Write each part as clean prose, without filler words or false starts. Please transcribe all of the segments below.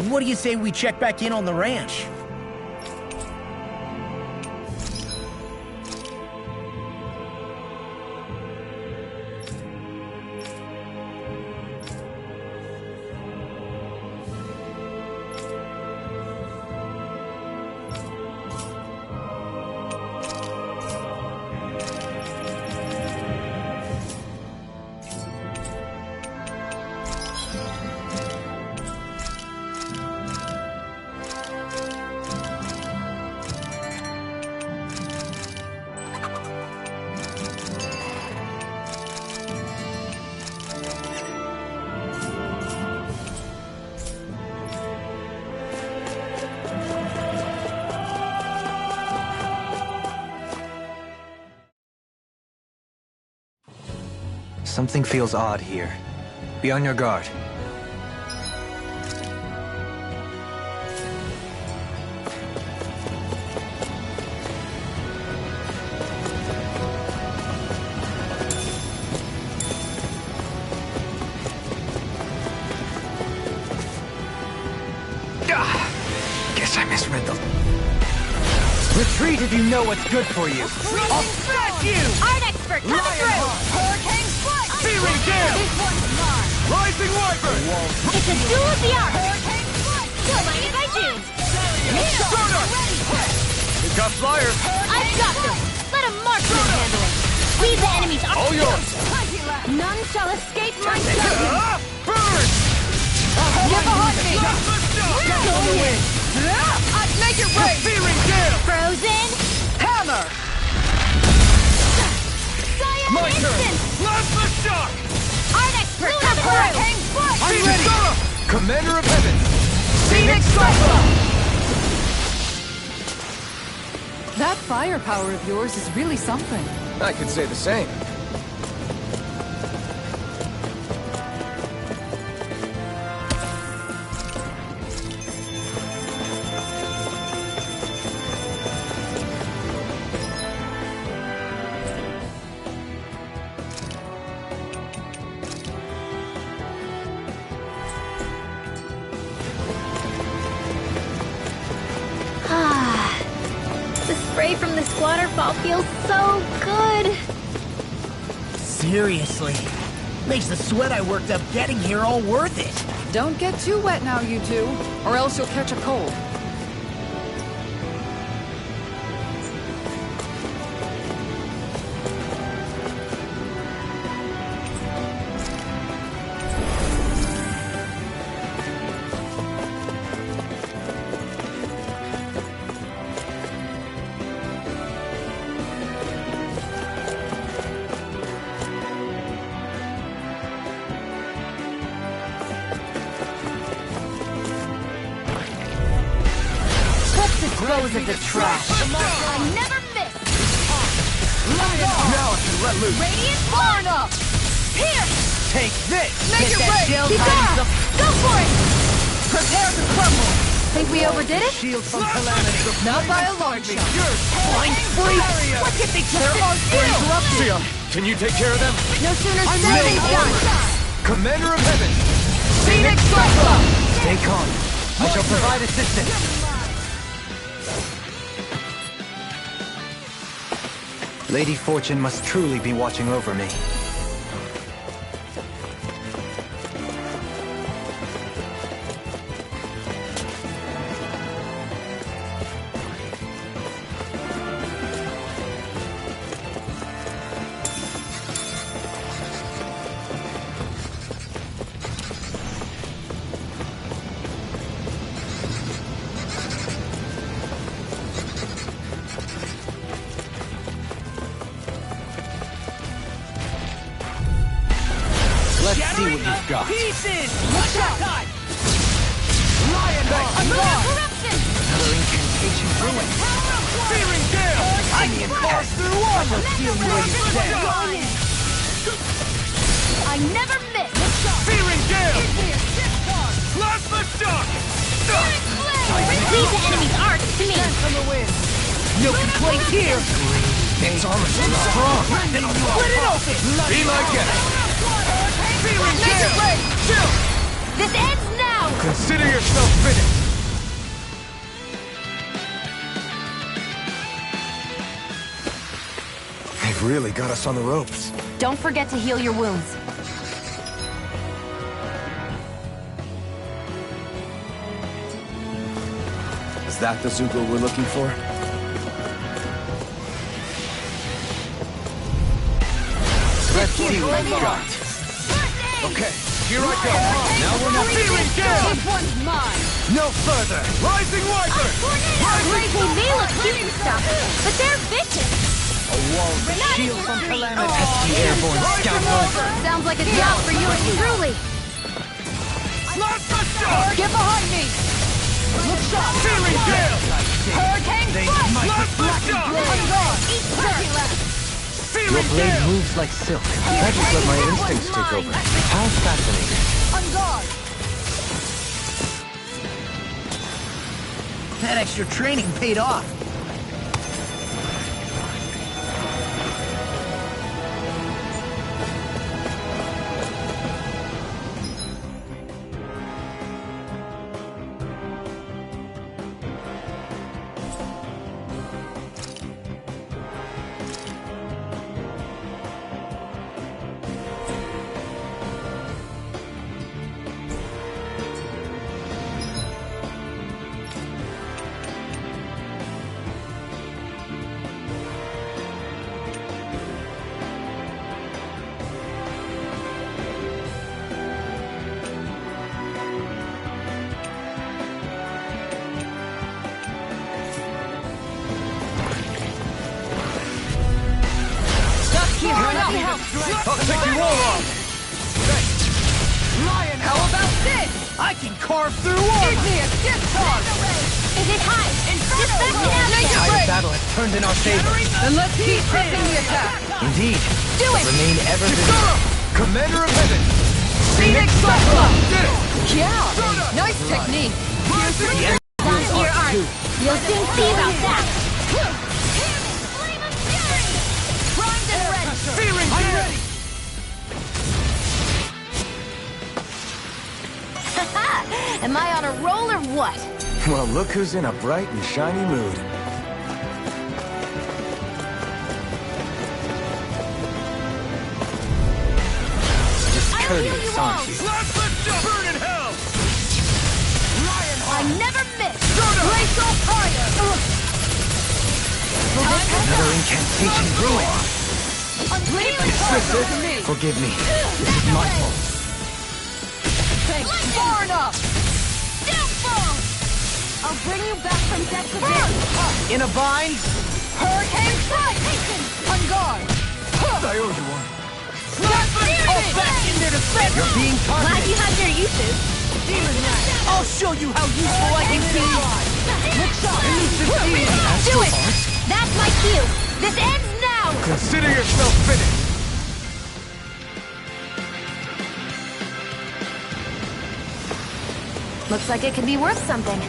What do you say we check back in on the ranch? Something feels odd here. Be on your guard. Guess I misread the... Retreat if you know what's good for you. I'll smash you! Art expert coming through! Hurricane Strike! Searing Gale! This one's mine! Rising Wyvern! It's a duel of the art! Hurricane Strike! Delighted by June! You got flyers! I've got them! Let a marksman handle it! We the enemy's are All yours! None shall escape my sight! Burn! Get behind me! Go in! I'd make it rain! Searing Gale! Frozen! Hammer! Cyan My turn! instant! Plasma shock! Art expert coming through! I'm ready! Commander of Heaven! Phoenix Cyclone! That firepower of yours is really something. I could say the same. The spray from this waterfall feels so good. Seriously. Makes the sweat I worked up getting here all worth it. Don't get too wet now, you two, or else you'll catch a cold. Dispose of the trash. I never miss. Now I can let loose. Radiant burn up. Here. Take this! Make Get it that rain. shell Keep times going. up. Go for it. Prepare to crumble! Think we overdid it? Shield from calamity. Not by a long shot. Yours! Blind freak! What did they care about you? Sion, can you take care of them? No sooner said than done. Commander of Heaven! Phoenix Cyclone! Stay calm. I shall provide assistance. Lady Fortune must truly be watching over me. Let's see what you've got. Pieces! Watch out! Lion Heart! I'm gone. Corruption. Another incantation ruin. Searing Gale! I mean, Pass through armor! Steal you where you stand! I never miss. Searing Gale! Plasma Shock! Leave the enemy's arc to me. From the wind! No complaint here! Its armor is strong. Split it open! Be my guest. Searing Gale! Chill! This ends now. Consider yourself finished! They've really got us on the ropes. Don't forget to heal your wounds. Is that the Zoogle we're looking for? Let's see what you got. Okay, here I go. Now we're not feeling down! This one's mine! No further! Rising Wiper! They may look cute and stuff, but they're vicious. A wall of shield from Calamity. Pesky airborne scoundrel. Sounds like a job for you and truly. Get behind me! Look sharp! Feeling gale! Hurricane Strike! On guard! Eat her! Your Feeling blade gale! moves like silk. I just let my instincts take over. How fascinating. On guard! That extra training paid off. I'll take you all off! Lion, how about this? I can carve through Give armor! me a discharge! Is it high? Just back it out Take now. a Tide break! of battle has turned in our favor. Then let's keep pressing the attack! Indeed. Do it! Remain ever vigilant. Commander of Heaven! Phoenix Cyclone! Did it! Yeah! Nice technique! Onto your art. You'll soon see about that. Primed and ready. Feeling gale! Am I on a roll or what? Well, look who's in a bright and shiny mood. Discourteous, aren't you? Burn in hell! I never miss. Glacial Fire! Another incantation ruined. Unleashing me! Forgive me. This is my fault. Thanks. Far enough! Downfall! I'll bring you back from depths of it. In a bind? Hurricane Strike! On guard! I owe you one. All back in there to defend! You're being Glad targeted. you have your uses. I'll show you how useful I can be! Do it! That's my cue. This ends now! Consider yourself finished! Looks like it could be worth something.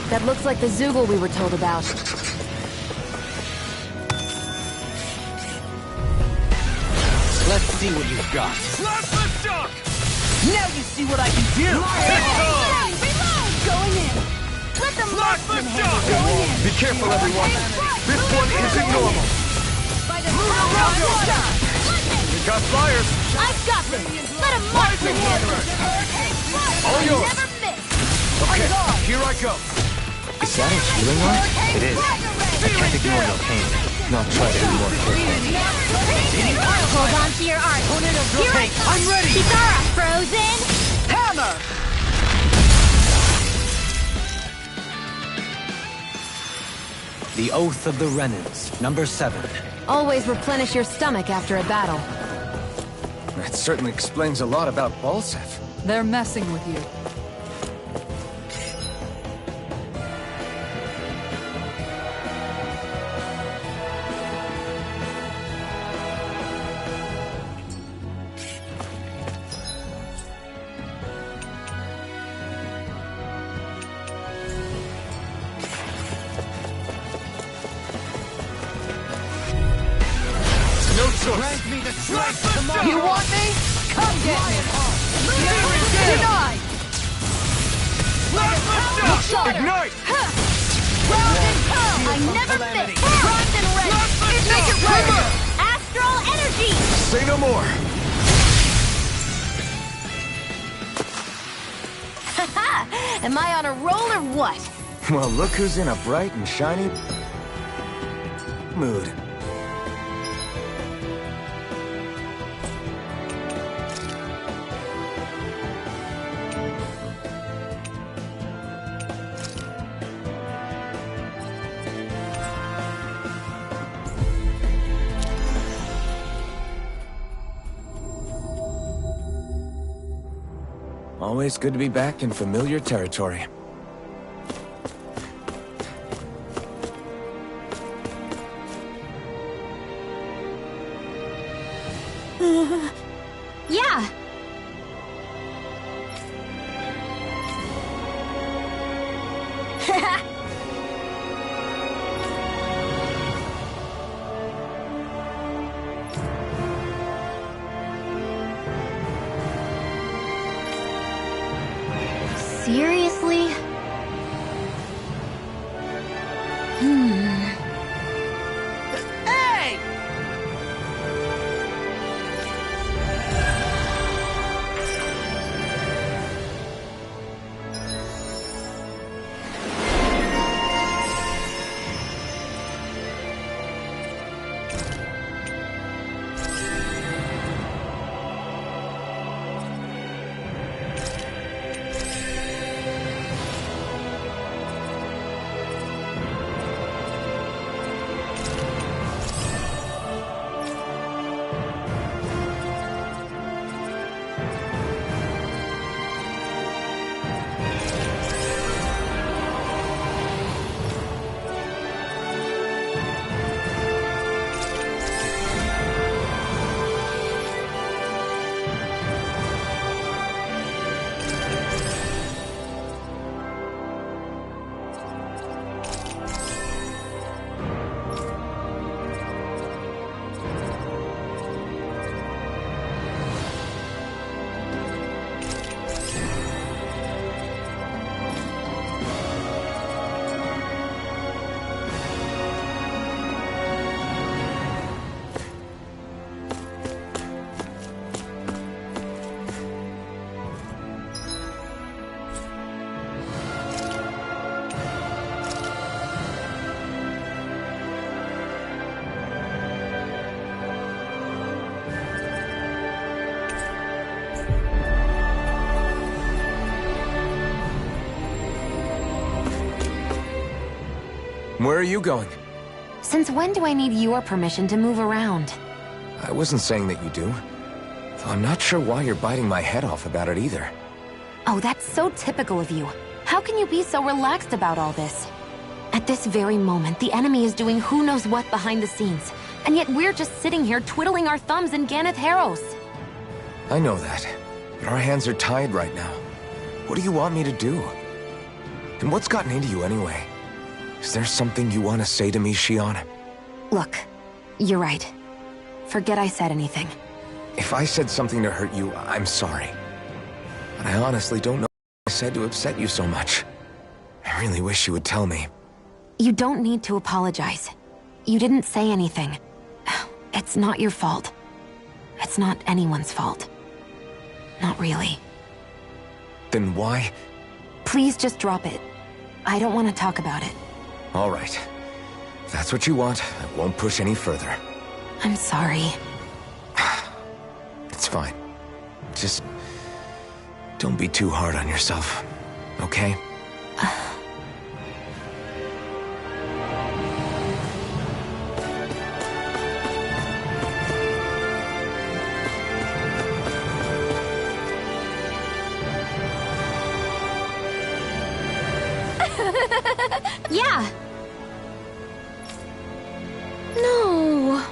That looks like the Zoogle we were told about. Let's see what you've got. Now you see what I can do! Going in! Let the marksman handle it! Going in! Be careful, everyone. This one isn't normal. We got flyers. I've got this! Let a marksman handle it! All yours. Never miss! Okay, here I go. Is that a healing art? It is. I can't ignore your pain. Not try to be more careful. Hold on to your art. Here I come! I'm ready! Kitara, frozen! Hammer! The Oath of the Renans, number 7. Always replenish your stomach after a battle. That certainly explains a lot about Balsef. They're messing with you. Grant me the strength to tomorrow. You want me? Come get me! Denied! Ignite! Round and pound! I never miss! Bronze and red! Make it right! Astral energy! Say no more. Am I on a roll or what? Well, look who's in a bright and shiny mood. Always good to be back in familiar territory. Yeah! Seriously? Hey! Where are you going? Since when do I need your permission to move around? I wasn't saying that you do. Though I'm not sure why you're biting my head off about it either. Oh, that's so typical of you. How can you be so relaxed about all this? At this very moment, the enemy is doing who knows what behind the scenes. And yet we're just sitting here twiddling our thumbs in Ganeth Harros. I know that, but our hands are tied right now. What do you want me to do? And what's gotten into you anyway? Is there something you want to say to me, Shionne? Look, you're right. Forget I said anything. If I said something to hurt you, I'm sorry. But I honestly don't know what I said to upset you so much. I really wish you would tell me. You don't need to apologize. You didn't say anything. It's not your fault. It's not anyone's fault. Not really. Then why? Please just drop it. I don't want to talk about it. All right. If that's what you want, I won't push any further. I'm sorry. It's fine. Just don't be too hard on yourself, okay? Yeah. No.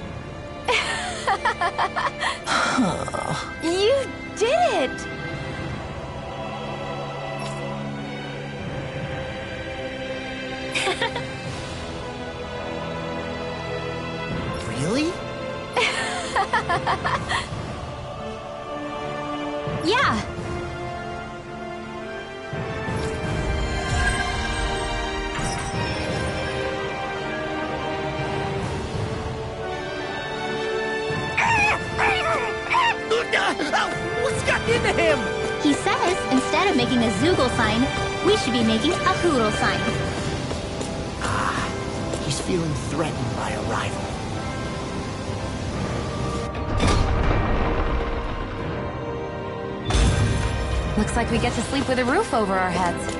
You did it! Really? into him! He says, instead of making a Zoogle sign, we should be making a Hoodle sign. He's feeling threatened by a rival. Looks like we get to sleep with a roof over our heads.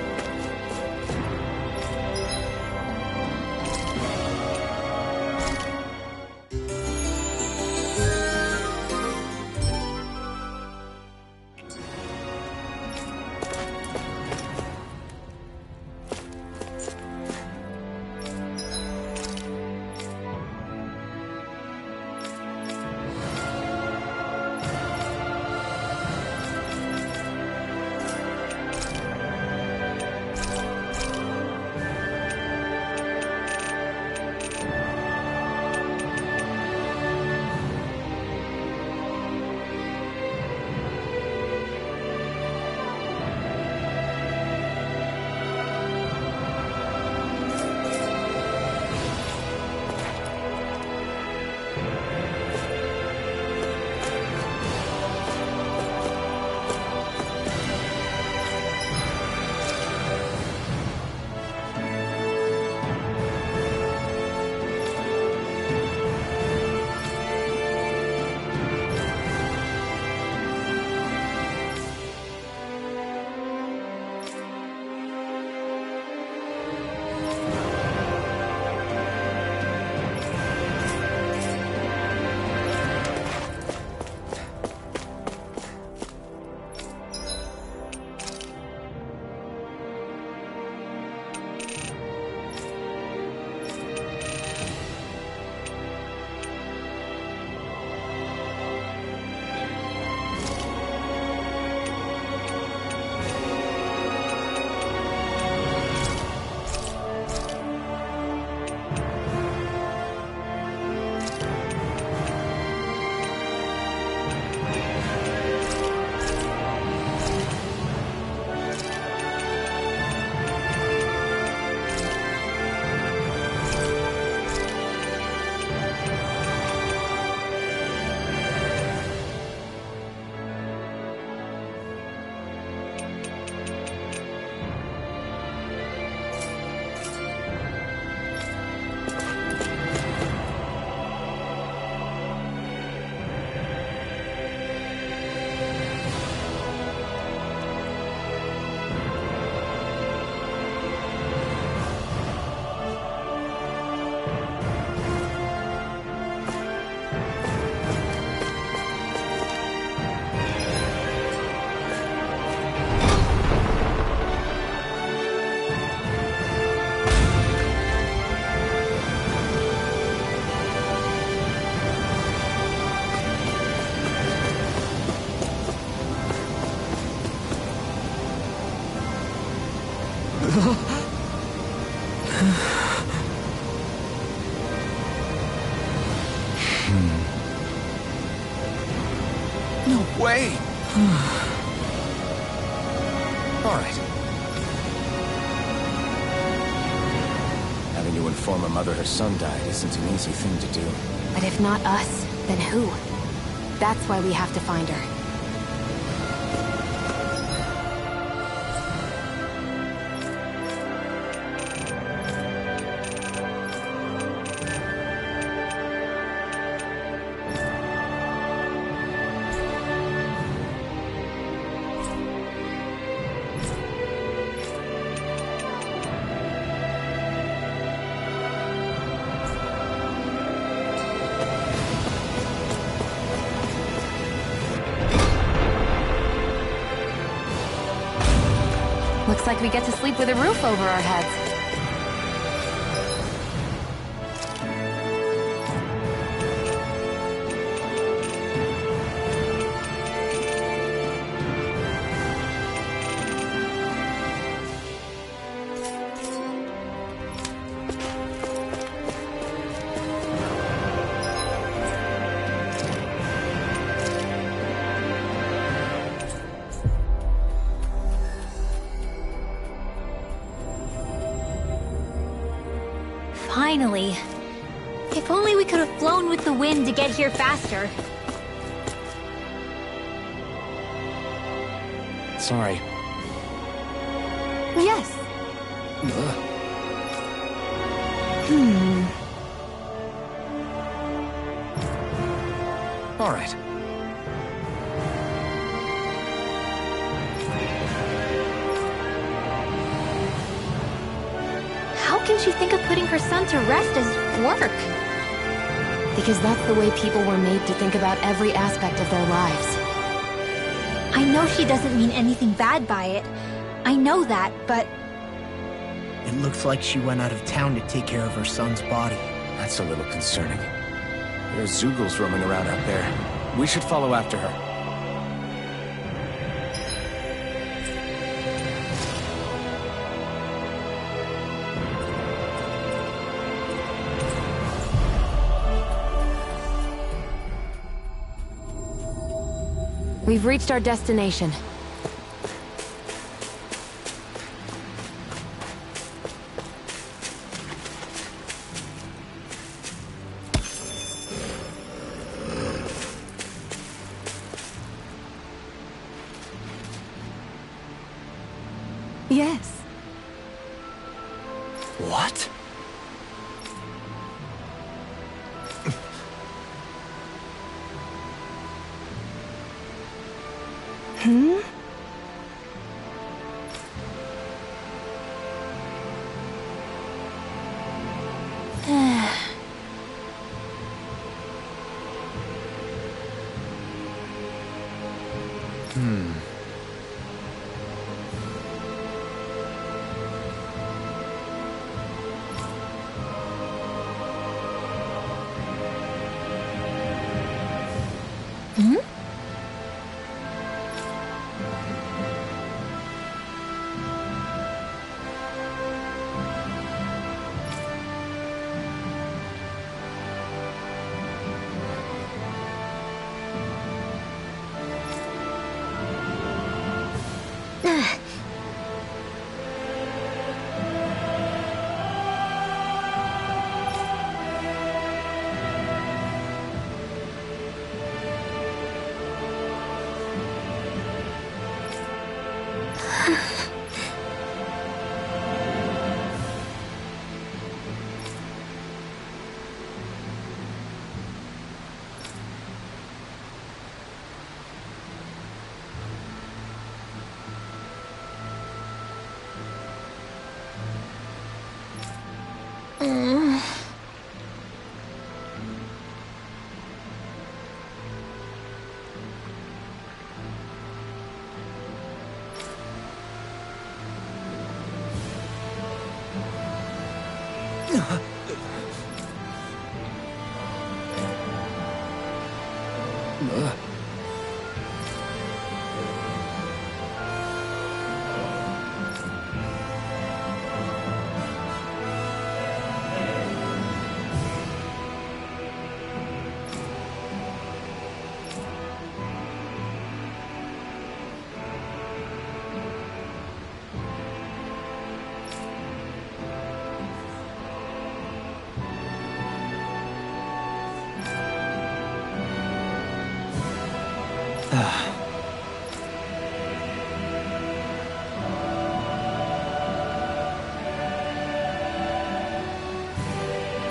No way! All right. Having to inform a mother her son died isn't an easy thing to do. But if not us, then who? That's why we have to find her. Looks like we get to sleep with a roof over our heads. Finally. If only we could have flown with the wind to get here faster. Sorry. Yes. All right. How can she think of putting her son to rest as work? Because that's the way people were made to think about every aspect of their lives. I know she doesn't mean anything bad by it. I know that, but It looks like she went out of town to take care of her son's body. That's a little concerning. There's Zeugles roaming around out there. We should follow after her. We've reached our destination. Yes. What?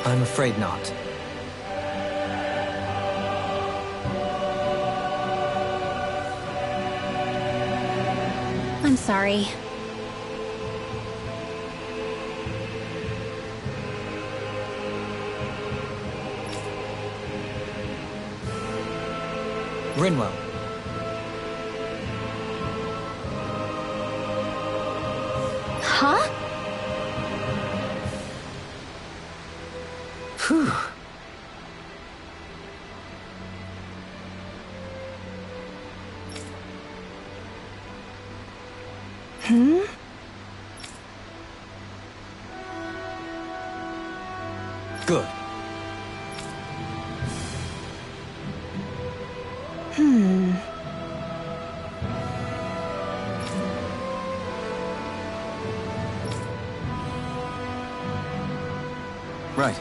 I'm afraid not. I'm sorry. Rinwell. Huh? Phew. Good. Right.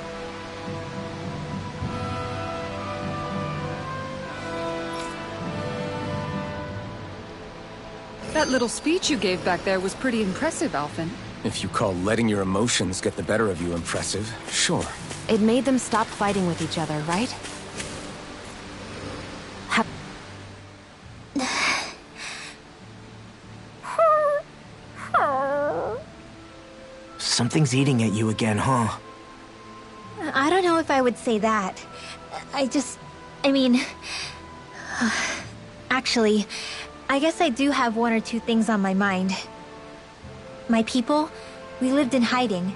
That little speech you gave back there was pretty impressive, Alphen. If you call letting your emotions get the better of you impressive, sure. It made them stop fighting with each other, right? Something's eating at you again, huh? I don't know if I would say that. I mean... Actually, I guess I do have one or two things on my mind. My people, we lived in hiding,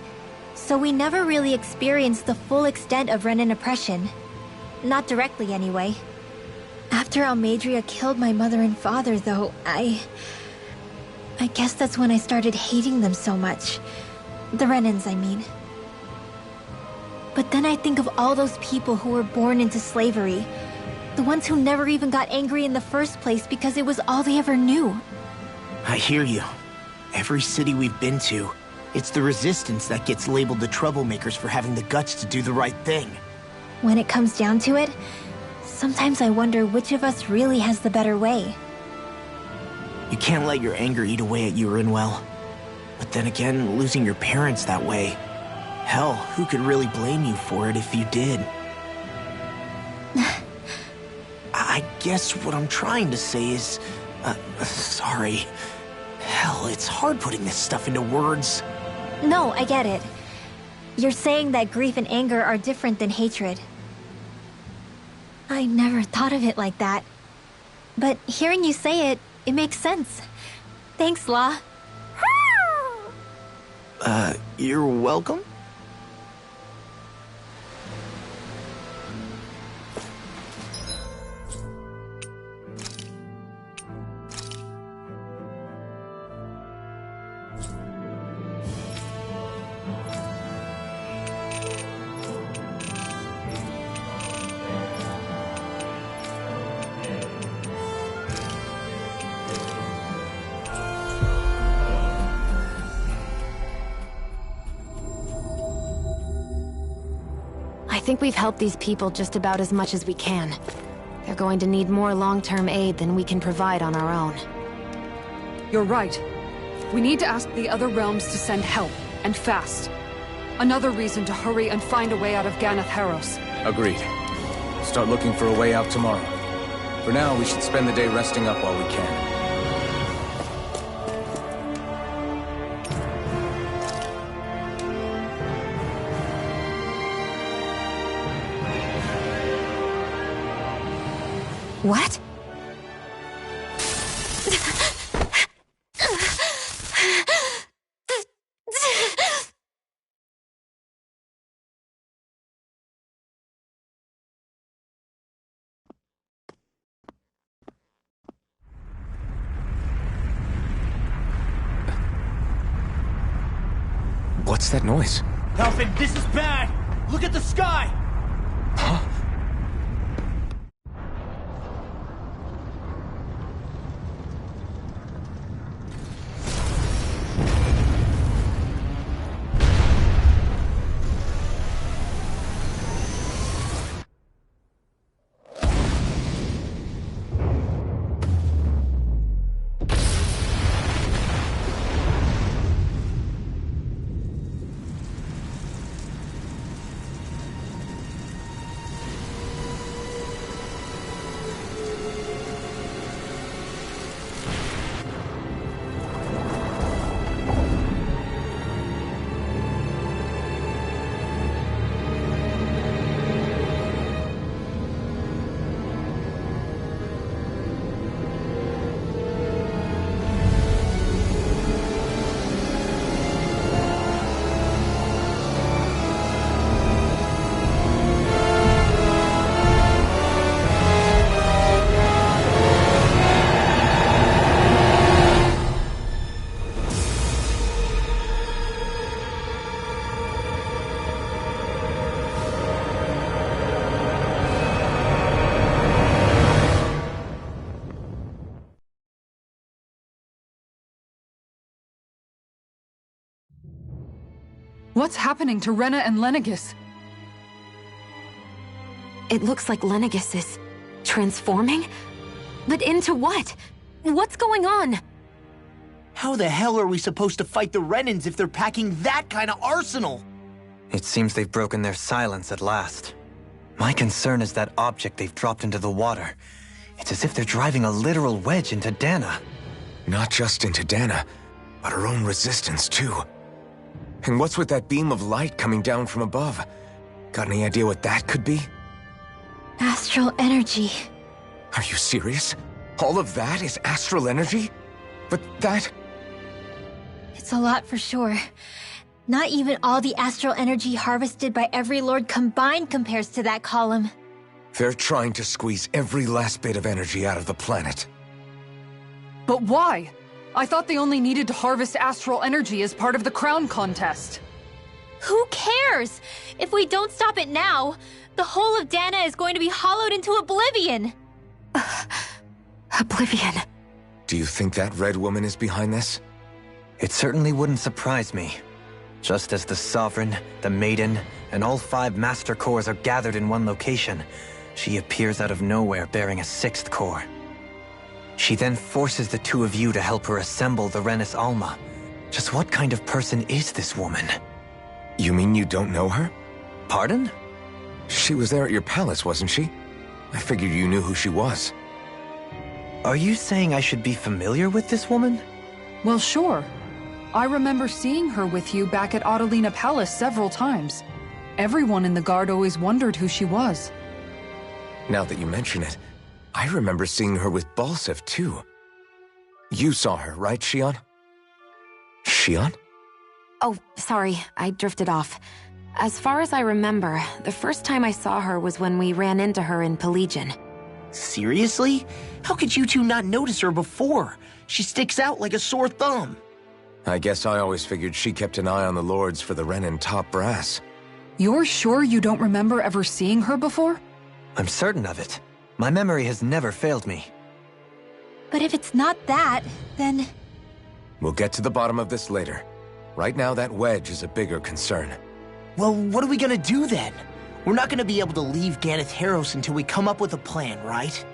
so we never really experienced the full extent of Renan oppression. Not directly, anyway. After Almeidrea killed my mother and father, though, I guess that's when I started hating them so much. The Renans, I mean. But then I think of all those people who were born into slavery. The ones who never even got angry in the first place because it was all they ever knew. I hear you. Every city we've been to, it's the Resistance that gets labeled the troublemakers for having the guts to do the right thing. When it comes down to it, sometimes I wonder which of us really has the better way. You can't let your anger eat away at you, Rinwell. But then again, losing your parents that way... Hell, who could really blame you for it if you did? I guess what I'm trying to say is... sorry. Hell, it's hard putting this stuff into words. No, I get it. You're saying that grief and anger are different than hatred. I never thought of it like that. But hearing you say it, it makes sense. Thanks, Law. You're welcome? I think we've helped these people just about as much as we can. They're going to need more long-term aid than we can provide on our own. You're right. We need to ask the other realms to send help, and fast. Another reason to hurry and find a way out of Ganath Haros. Agreed. Start looking for a way out tomorrow. For now, we should spend the day resting up while we can. What? What's that noise? Alphen, this is bad! Look at the sky! Huh? What's happening to Rena and Lenegis? It looks like Lenegis is... transforming? But into what? What's going on? How the hell are we supposed to fight the Renans if they're packing that kind of arsenal? It seems they've broken their silence at last. My concern is that object they've dropped into the water. It's as if they're driving a literal wedge into Dana. Not just into Dana, but her own resistance too. And what's with that beam of light coming down from above? Got any idea what that could be? Astral energy. Are you serious? All of that is astral energy? But that... It's a lot for sure. Not even all the astral energy harvested by every lord combined compares to that column. They're trying to squeeze every last bit of energy out of the planet. But why? I thought they only needed to harvest astral energy as part of the crown contest. Who cares? If we don't stop it now, the whole of Dana is going to be hollowed into oblivion. Oblivion. Do you think that red woman is behind this? It certainly wouldn't surprise me. Just as the Sovereign, the Maiden, and all 5 Master Cores are gathered in one location, she appears out of nowhere bearing a 6th core. She then forces the 2 of you to help her assemble the Renis Alma. Just what kind of person is this woman? You mean you don't know her? Pardon? She was there at your palace, wasn't she? I figured you knew who she was. Are you saying I should be familiar with this woman? Well, sure. I remember seeing her with you back at Adelina Palace several times. Everyone in the guard always wondered who she was. Now that you mention it, I remember seeing her with Balseph, too. You saw her, right, Xion? Xion? Oh, sorry, I drifted off. As far as I remember, the first time I saw her was when we ran into her in Pelegion. Seriously? How could you two not notice her before? She sticks out like a sore thumb. I guess I always figured she kept an eye on the lords for the Renan top brass. You're sure you don't remember ever seeing her before? I'm certain of it. My memory has never failed me. But if it's not that, then... We'll get to the bottom of this later. Right now, that wedge is a bigger concern. Well, what are we gonna do then? We're not gonna be able to leave Ganath Haros until we come up with a plan, right?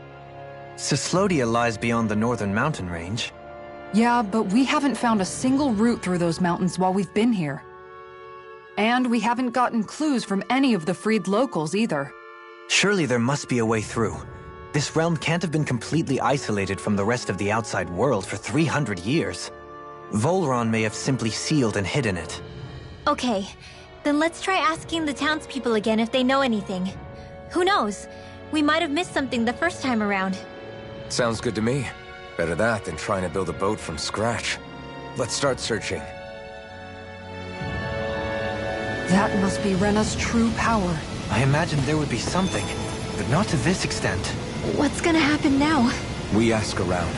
Cyslodia lies beyond the northern mountain range. Yeah, but we haven't found a single route through those mountains while we've been here. And we haven't gotten clues from any of the freed locals either. Surely there must be a way through. This realm can't have been completely isolated from the rest of the outside world for 300 years. Volron may have simply sealed and hidden it. Okay, then let's try asking the townspeople again if they know anything. Who knows? We might have missed something the first time around. Sounds good to me. Better that than trying to build a boat from scratch. Let's start searching. That must be Rena's true power. I imagined there would be something, but not to this extent. What's gonna happen now? We ask around.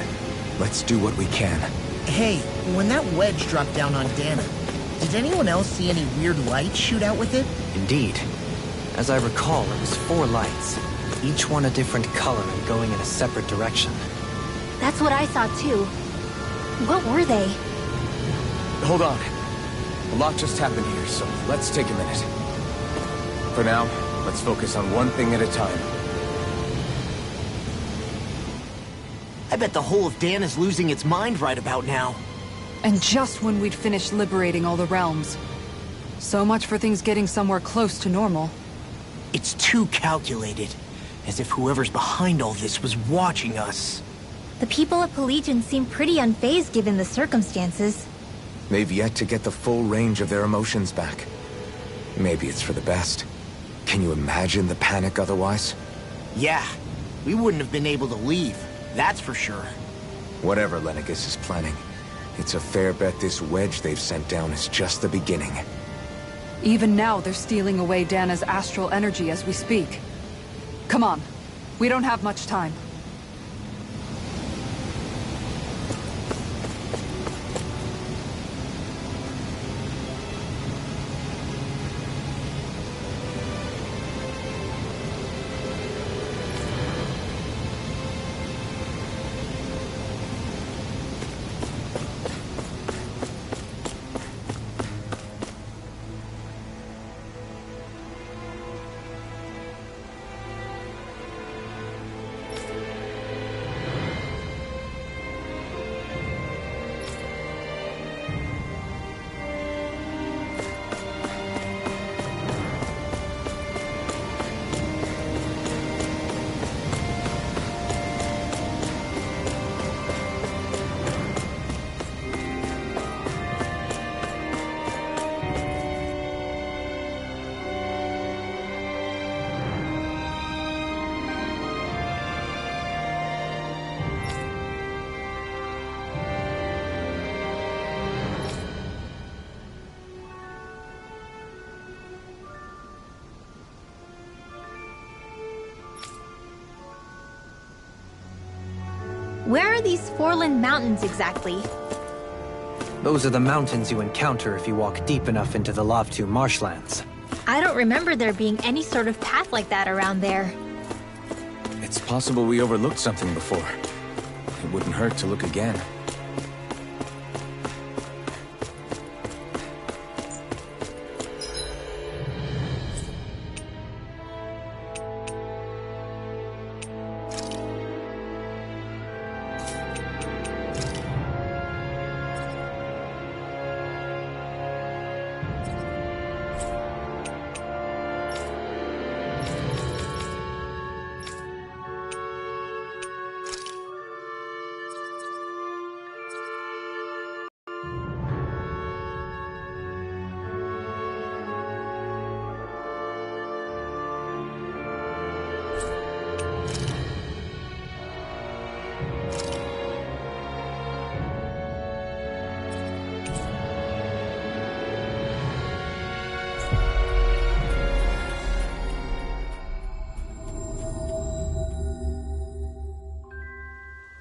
Let's do what we can. Hey, when that wedge dropped down on Dana, did anyone else see any weird lights shoot out with it? Indeed. As I recall, it was 4 lights, each one a different color and going in a separate direction. That's what I saw too. What were they? Hold on. A lot just happened here, so let's take a minute. For now, let's focus on one thing at a time. I bet the whole of Dana's losing its mind right about now. And just when we'd finished liberating all the realms. So much for things getting somewhere close to normal. It's too calculated. As if whoever's behind all this was watching us. The people of Pelegion seem pretty unfazed given the circumstances. They've yet to get the full range of their emotions back. Maybe it's for the best. Can you imagine the panic otherwise? Yeah, we wouldn't have been able to leave, that's for sure. Whatever Lenegis is planning, it's a fair bet this wedge they've sent down is just the beginning. Even now, they're stealing away Dana's astral energy as we speak. Come on. We don't have much time. Where are these Forland Mountains exactly? Those are the mountains you encounter if you walk deep enough into the Lavtu marshlands. I don't remember there being any sort of path like that around there. It's possible we overlooked something before. It wouldn't hurt to look again.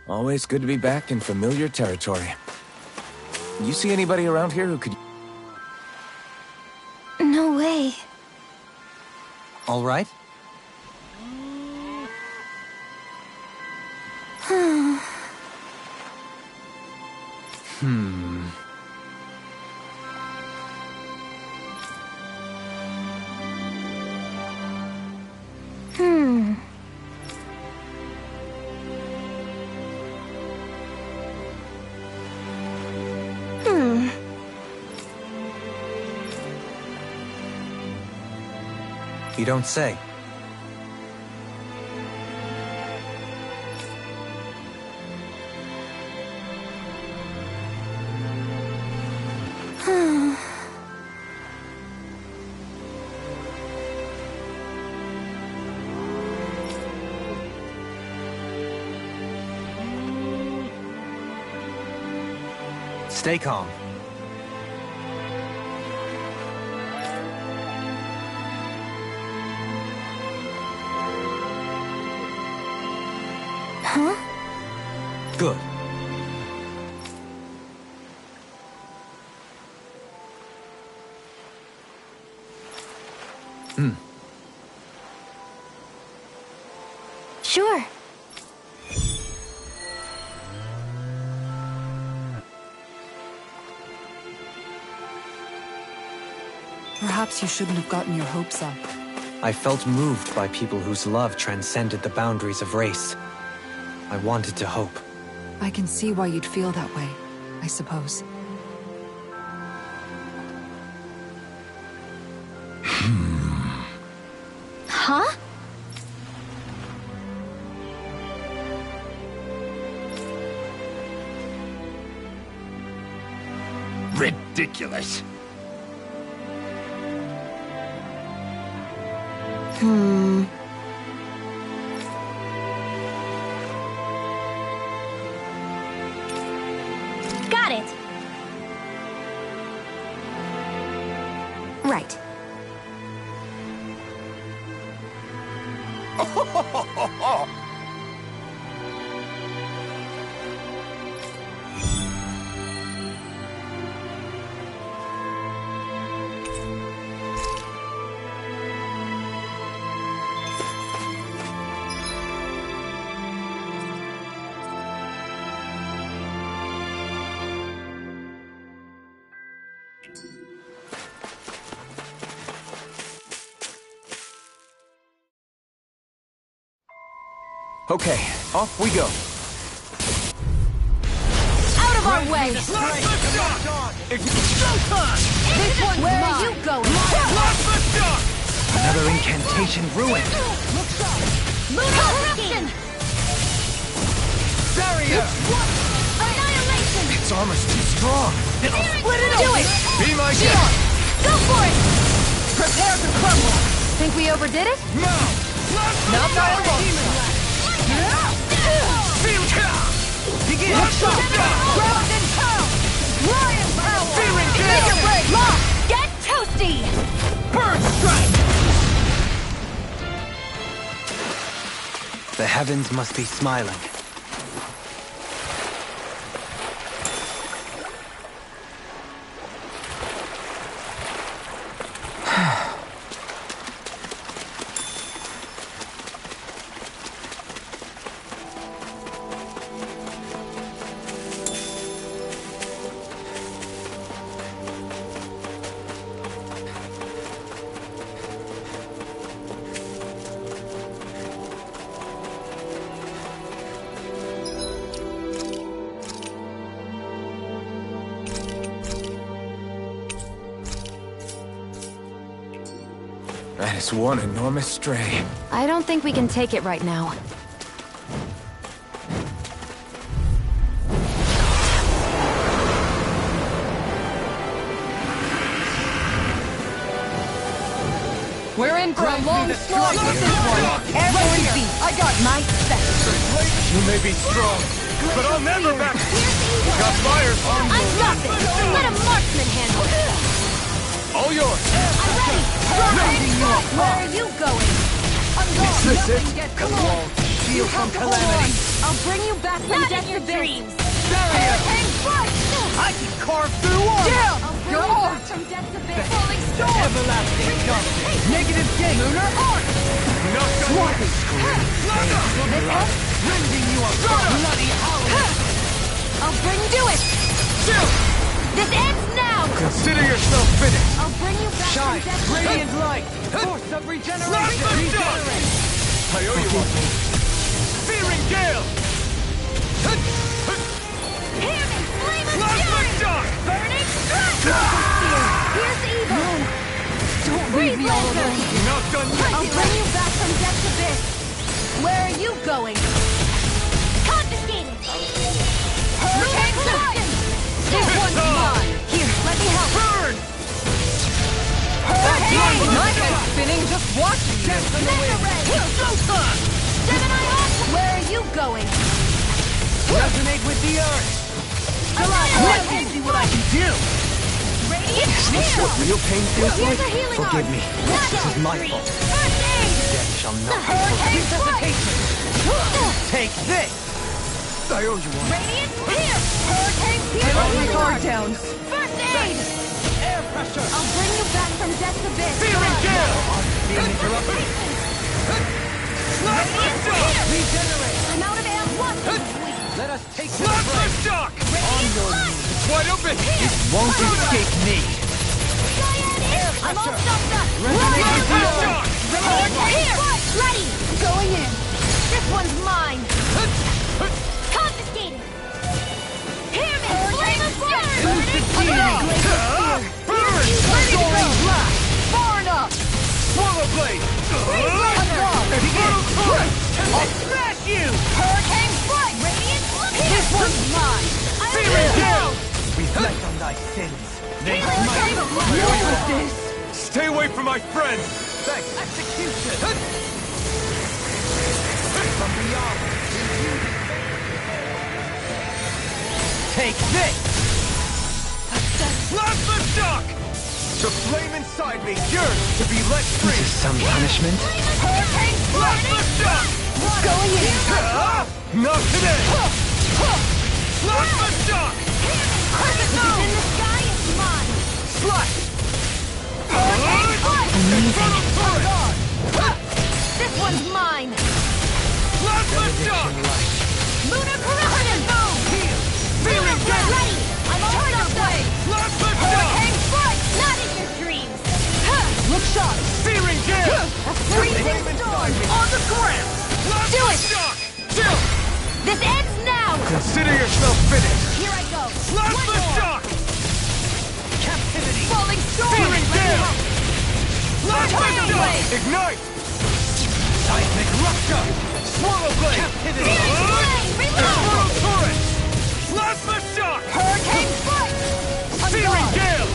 Always good to be back in familiar territory. You see anybody around here who could... No way. All right? You don't say. Stay calm. Huh? Good. Sure. Perhaps you shouldn't have gotten your hopes up. I felt moved by people whose love transcended the boundaries of race. I wanted to hope. I can see why you'd feel that way, I suppose. Huh? Ridiculous. Got it. Right. Okay, off we go. Out of our way! This one's Where mine! are you going? Another incantation ruined. Corruption! Annihilation! Its armor's too strong. Split it Do it! Be my guest. Go for it! Prepare to crumble! Think we overdid it? Not by a long shot! Begin! Ground and pound! Lion power! Feeling Make kill! it break! Lock! Get toasty! Burn strike! The heavens must be smiling. That is one enormous stray. I don't think we can take it right now. We're in for a long slog with this one. Every beat. I got my set. You may be strong, but I'll never back. Got fires. I'm nothing. Let a marksman handle it. All yours. I'm ready. Where are you going? I'm gone. This is it. Nothing gets the wall. Shield from calamity. I'll bring you back from death to dreams. Hurricane strike. I can carve through one. Down. I'll bring Go you on. back from death to base. Falling storm. Everlasting justice. Negative gate. Lunar arc. Swapping. Rending you up. Bloody howling. I'll bring you it. Chill. This ends now. Consider yourself finished. I'll bring you back Shine. from death to Radiant base. light. Force of regeneration. Regenerate. I owe you one. Searing gale. Hear me, flame of Plasma fury. shock. Burning strike. Here's evil. Don't Freeze leave me all laser. alone. Not done yet. I'll bring you back from death to base. Where are you going? Confiscated. Hurricane strike. This one's mine. Here, let me help. Burn. Hurricane. My head's spinning just watching you. Mega ray. Gemini Ultra. Where are you going? Resonate with the earth. Let me See what I can do. Radiant Is this shield. what real pain feels Here's like? a healing Forgive arm. me. Not This is my free. fault. First aid. Death shall not be Hurricane strike. Take this. I owe you one. Radiant spear. Hurricane spear. Let me Healing guard arm. down. First aid. Air pressure. I'll bring you back from death to base. Searing gale. being interrupted. Plasma shock. Regenerate. I'm out of air. What? Let us take Plasma shock. It's wide open. Won't escape me. I'm all stuffed up. Plasma shock. Here. Ready. Going in. This one's mine. Confiscated. Hear me. Flame of fury. Burn. Soaring blast. Far enough. Swallow blade. I'll smash you. Hurricane strike. Radiant look. This one's mine. Searing gale. Reflect on thy sins. What was this? Stay away from my friends. Thanks. Execution. From beyond. Take this. Plasma shock. The flame inside me yearns to be let This free. is some punishment. Hurricane Plasma shock. going in. Not today. Plasma shock. This in the sky is mine. Slash. Amazing. Turret. This one's mine. Plasma shock. Lunar collision boom. Searing gale. Ready. I'm all turned blade. Plasma shock. Hurricane strike. Not in your dreams. Look sharp. Searing gale. Freezing storm. On the ground. Do it. Shock. Chill. This ends now. Consider yourself finished. Here I go. Plasma shock. Captivity. Falling storm. Searing gale. Plasma Tornado shock. blade. Ignite. Seismic rupture. Swallow blade. Captivity. Flame. Reload. Turret. Plasma shock. Hurricane strike. Searing gale.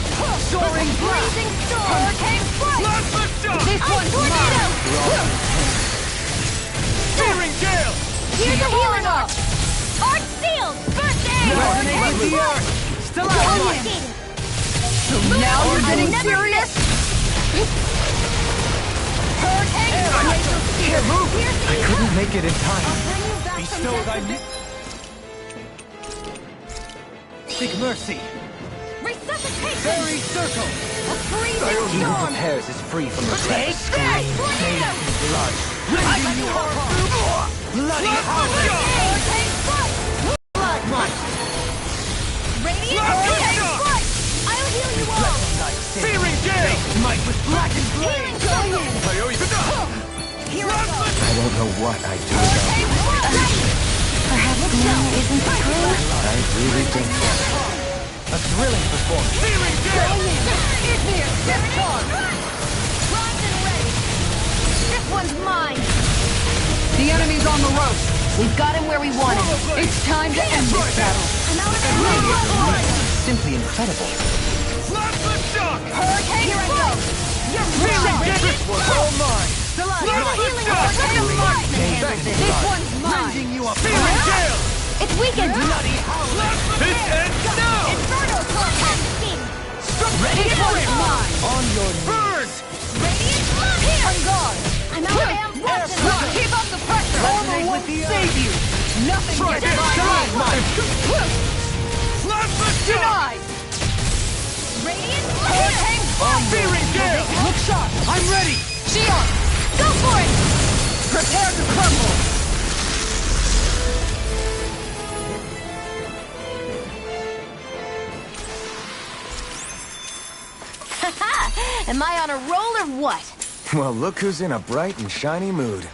Soaring blast. Freezing storm. Hurricane strike. Plasma shock. This one's Tornado. mine. Searing gale. Here's a healing up. Arc sealed. First aid. Resonate with the earth. Still out. Confiscated. So now you're getting never serious? Hurricane strike. Can't move. Here's the I couldn't make it in I'll time. bring you back from Bestow death thy to mi- Seek mercy. resuscitation. Fairy circle. A freezing He who storm. prepares is free from regret. Take Tornado. Blood. Bloody howling. Hurricane strike. Blood. Radiant hurricane strike. I'll heal you all. Searing gale. Might with blackened Healing blade. circle. I owe you. Here I go. I don't know what I do without you. Hurricane strike. Perhaps now isn't the time. I really think so. A thrilling performance. Searing gale. Here's here. This time. Primed and ready. on the ropes. We've got him where we want him. It's time to end this battle. Simply incredible. Slap the shock! Hurricane, here I go. You're really This was all mine! You're the healing hurricane. This one's mine. Bringing you a feeling gale! It's weakened. Bloody hell! This ends now! Inferno torch. This one's mine. On your burn! On guard. I'm out of ammo. Keep up the pressure. Armor won't save you! Nothing Try gets this! by me. Slap the shock! Denied. Hurricane Fearing gale! Look sharp. I'm ready! Shion, go for it. Prepare to crumble. Am I on a roll or what? Well, look who's in a bright and shiny mood.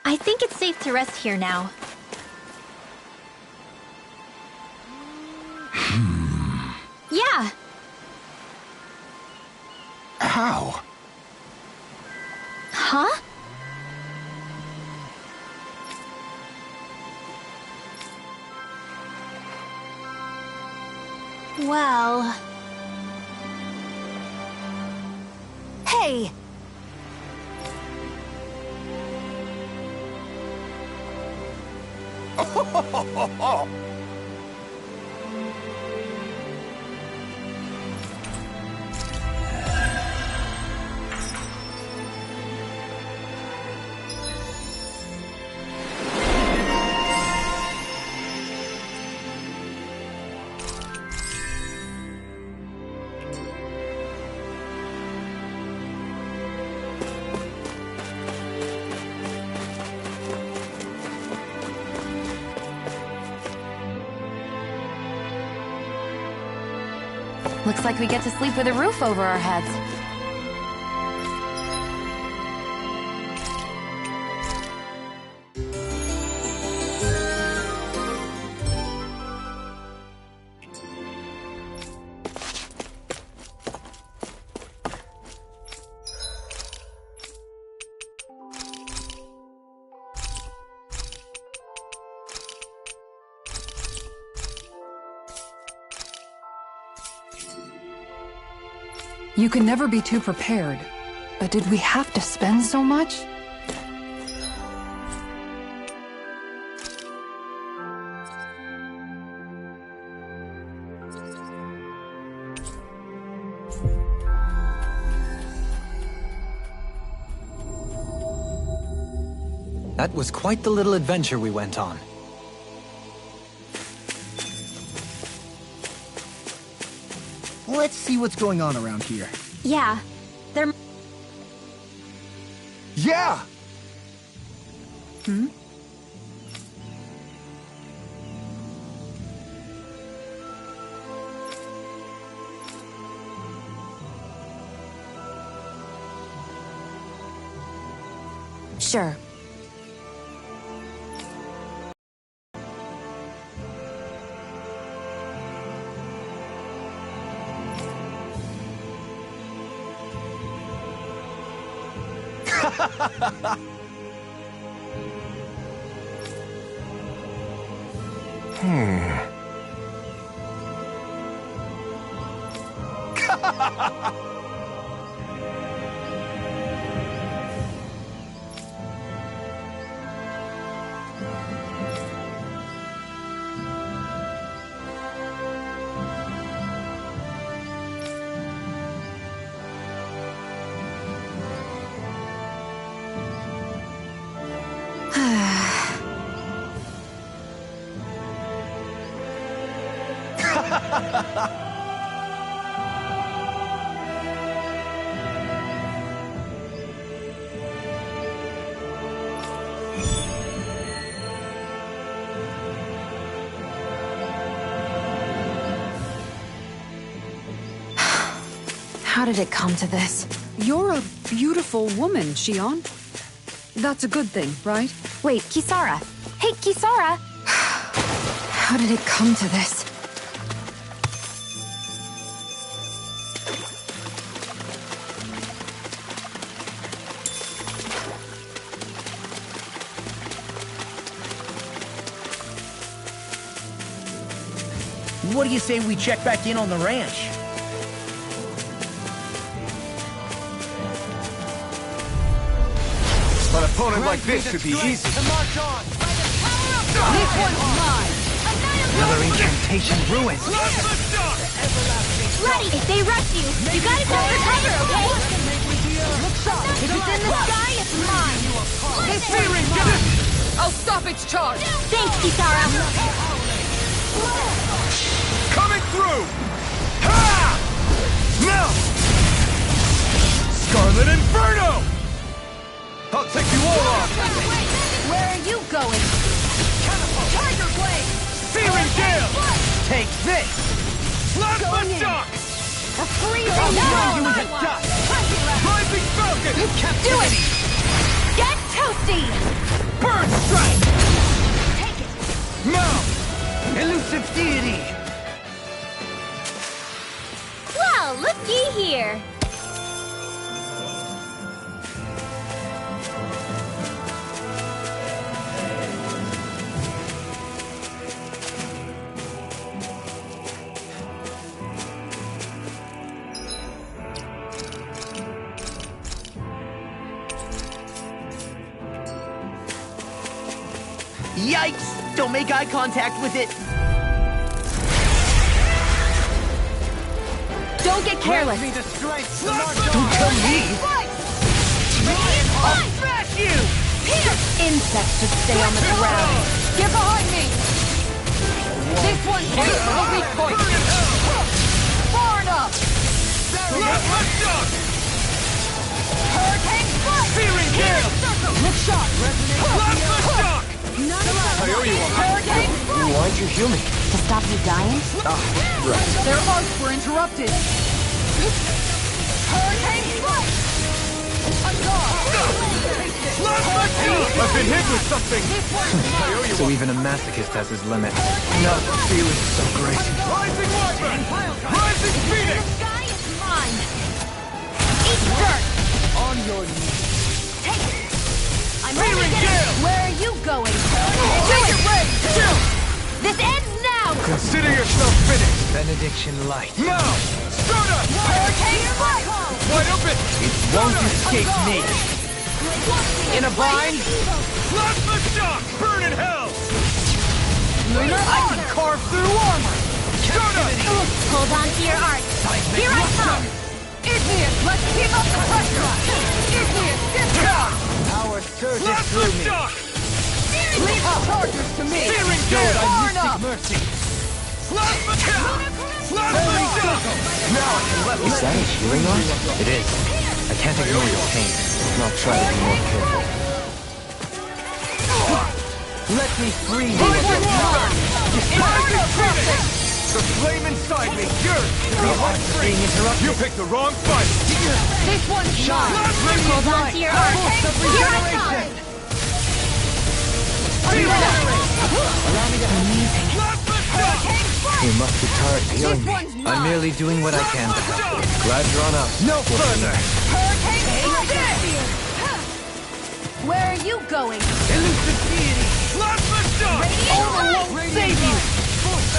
I think it's safe to rest here now. Yeah. How? Huh? Well... Hey! Looks like we get to sleep with a roof over our heads. You can never be too prepared. But did we have to spend so much? That was quite the little adventure we went on. Let's see what's going on around here. Yeah. There... Yeah! Hmm? Sure. How did it come to this? You're a beautiful woman, Shion. That's a good thing, right? Wait, Kisara. Hey, Kisara! How did it come to this? What do you say we check back in on the ranch? An opponent like this should be easy. To march on. This one's mine! Another incantation ruined. Ready! If they rush you, you gotta go for cover, okay? If it's in the sky, it's mine! This one's mine! I'll stop its charge! Thanks, Kisara! Coming through! Ha! Now! Scarlet Inferno! I'll take you all off! Where are you going? Tiger Blade! Searing Gale! Take this! Plasma Shock! A freezing You no! to dust! Rising Falcon! Do it! Get toasty! Bird strike! Now! Elusive deity! Well, looky here! Yikes! Don't make eye contact with it! Don't get careless! Me the strength to march Don't on. tell me! I'll smash you! Insects should stay on the ground. Get behind me! This one's hit for the weak point! Far enough! Plasma Shock! Hurricane strike! Searing Gale! Look sharp! Plasma Shock! I owe you one. Hurricane strike! Why'd you heal me? To stop you dying? Their arcs were interrupted! Hurricane strike! I'm gone! Plasma Shock! I've been hit with something! I owe you So one. even a masochist has his limit. Not feeling so great. Rising Wyvern! Rising Phoenix! Sky is mine! Eat dirt! On your knees. I'm only Searing getting... Gale! Where are you going? Take it, Ray! This ends now! Consider yourself finished. Benediction light. Now! Stardust! Hurricane strike! Wide open! Won't escape me! In a bind? Plasma Shock! Burn in hell! I can carve through armor! Stardust! Hold on to your art. Here I come! Igneous, let's keep up the pressure! Igneous, discount! Power surges Plasma through me. Shock! Leave the charges to me! Searing Gale! Far enough! Mercy. Plasma Shock! Plasma Shock! Now I can let Is that a healing art? It is. I can't ignore your pain. I'll try to be more careful. Let me free you! Rising Phoenix! The flame inside me, yours! Being interrupted. You picked the wrong fight! This one's mine! Hold on to your art. Here I come! Plasma Shock! You must be tired of healing me. one's mine. I'm merely doing what I can to help. Glad you're on up. No further! Hurricane strike! Where are you going? Elusive deity! Plasma Shock! Only won't save you!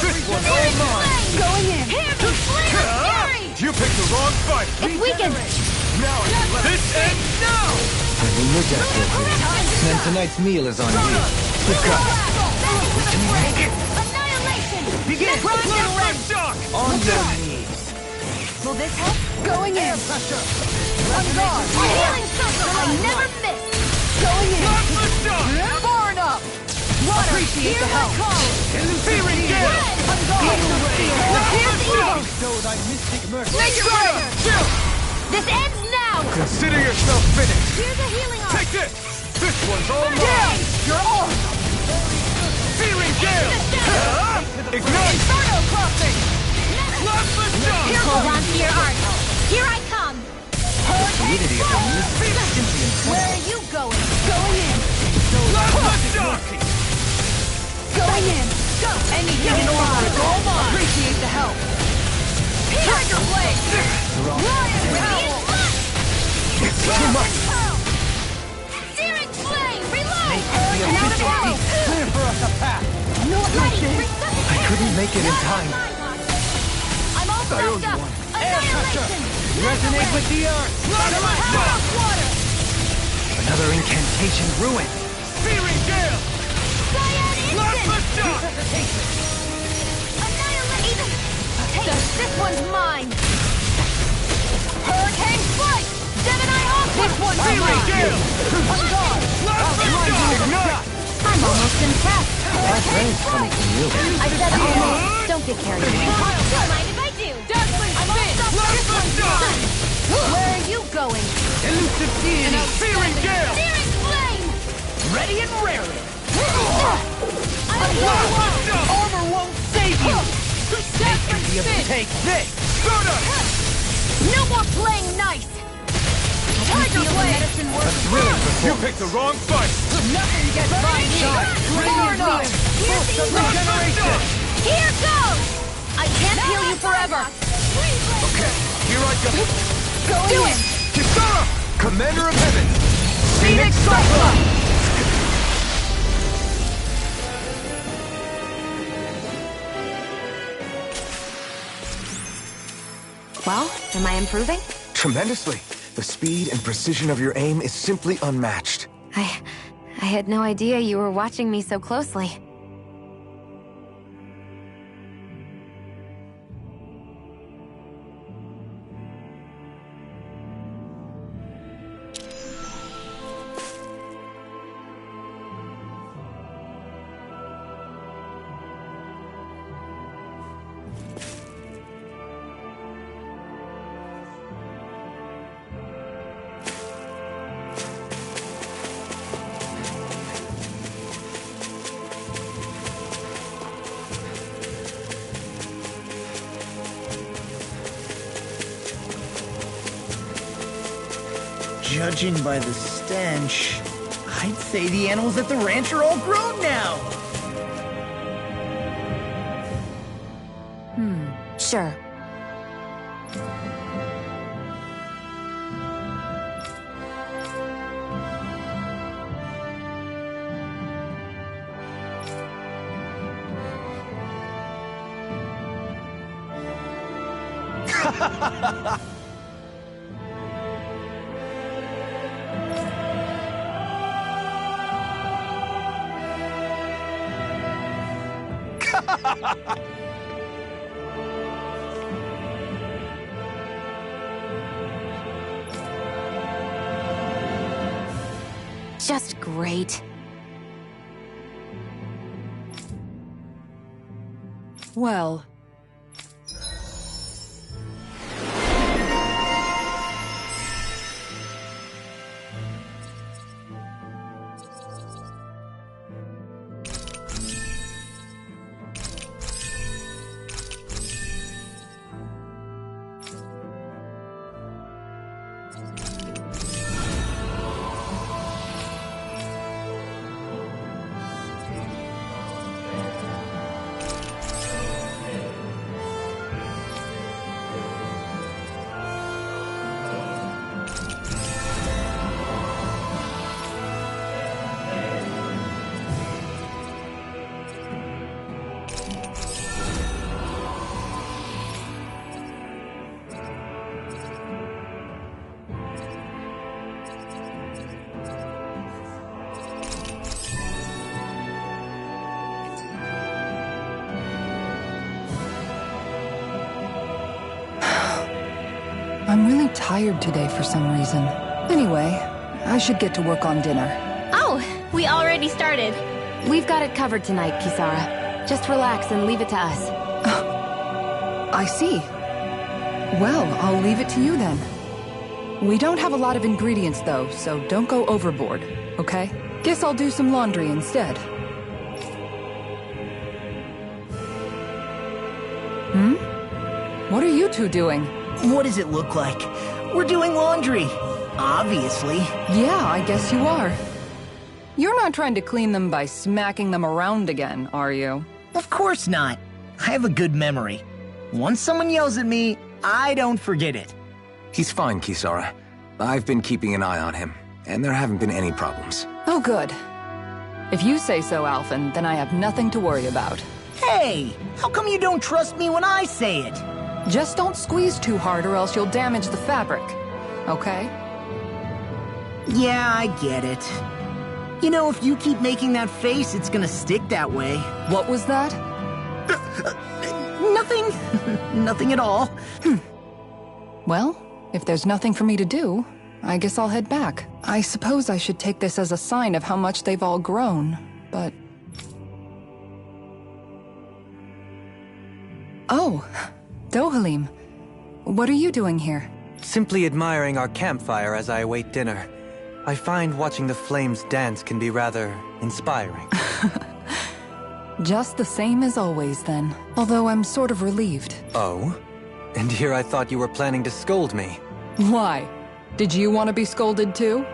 This one's all mine! Going in! Hear me! Flare of fury! You picked the wrong fight! If we can... Now I can let this end now! I mean, you're desperate here. Then tonight's meal is on you. You've got it. Annihilation! Begin! Plasma Shock! On your knees! Will this help? Going in! I'm gone! Healing circle! I never miss! Going in! Plasma Shock! Far enough! Water! Appreciate the help! Searing Gale! I'm gone! Plasma Shock! Show thy mystic mercy. Make it right! This ends now! Consider yourself finished! Here's a healing art! Take this! This one's all Down! mine! You're on! Searing Gale! Ignite! Inferno crossing! Plasma Shock! Hold on to your art! Here I fluidity of your music is simply incredible. Where are you going? Going in. Going in. Go. Anything in order. Appreciate the help. Tiger Blade. Lion Howl. It's too much. Searing Flame. Reload. Clear for us a path. No light. I couldn't make it in time. I'm all wrapped up. Annihilation. Resonate with the earth. Power of water. Another incantation ruined. Searing Gale. Cyan Instant. Annihilation! This one's mine. Hurricane Flight. Gemini Hawk. This one's Searing mine. Gale. I'm gone. Ignite. I'm almost impressed. Praise coming from you. I said almost. Don't get carried away. Don't mind if I do. Dazzling Spin. This one's mine. Where are you going? Elusive Deity. Searing Gale. Searing Flame. Ready and raring. Armor won't save you. Dazzling Spin. Take this. Soda. No more playing nice. Tiger Blade. You picked the wrong fight. Nothing gets by me. Far enough. Regeneration. Here goes. I can't heal you forever. Okay, here I go. Do it. Kisara! Commander of Heaven! Phoenix Cyclone. Well, am I improving? Tremendously. The speed and precision of your aim is simply unmatched. I had no idea you were watching me so closely. Judging by the stench, I'd say the animals at the ranch are all grown now. Sure. Just great. Well... I'm really tired today for some reason. Anyway, I should get to work on dinner. Oh, we already started. We've got it covered tonight, Kisara. Just relax and leave it to us. I see. Well, I'll leave it to you then. We don't have a lot of ingredients though, so don't go overboard, okay? Guess I'll do some laundry instead. What are you two doing? What does it look like? We're doing laundry. Obviously. Yeah, I guess you are. You're not trying to clean them by smacking them around again, are you? Of course not. I have a good memory. Once someone yells at me, I don't forget it. He's fine, Kisara. I've been keeping an eye on him, and there haven't been any problems. Oh, good. If you say so, Alphen, then I have nothing to worry about. Hey! How come you don't trust me when I say it? Just don't squeeze too hard or else you'll damage the fabric. Okay? Yeah, I get it. You know, if you keep making that face, it's gonna stick that way. What was that? Nothing. Nothing at all. Well, if there's nothing for me to do, I guess I'll head back. I suppose I should take this as a sign of how much they've all grown, but... Oh, Dohalim. What are you doing here? Simply admiring our campfire as I await dinner. I find watching the flames dance can be rather inspiring. Just the same as always, then. Although I'm sort of relieved. Oh? And here I thought you were planning to scold me. Why? Did you want to be scolded too?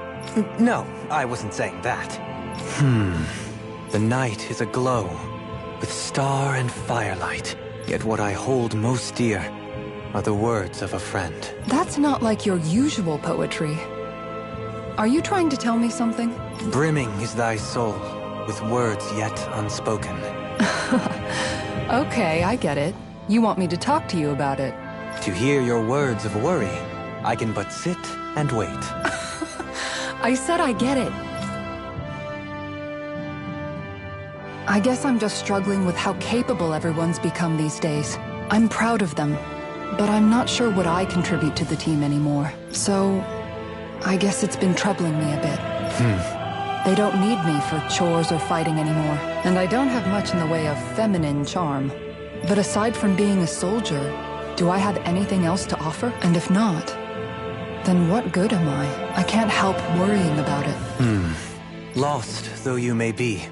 No, I wasn't saying that. The night is aglow with star and firelight. Yet what I hold most dear are the words of a friend. That's not like your usual poetry. Are you trying to tell me something? Brimming is thy soul with words yet unspoken. Okay, I get it. You want me to talk to you about it. To hear your words of worry, I can but sit and wait. I said I get it. I guess I'm just struggling with how capable everyone's become these days. I'm proud of them, but I'm not sure what I contribute to the team anymore. So, I guess it's been troubling me a bit. They don't need me for chores or fighting anymore, and I don't have much in the way of feminine charm. But aside from being a soldier, do I have anything else to offer? And if not, then what good am I? I can't help worrying about it. Lost though you may be,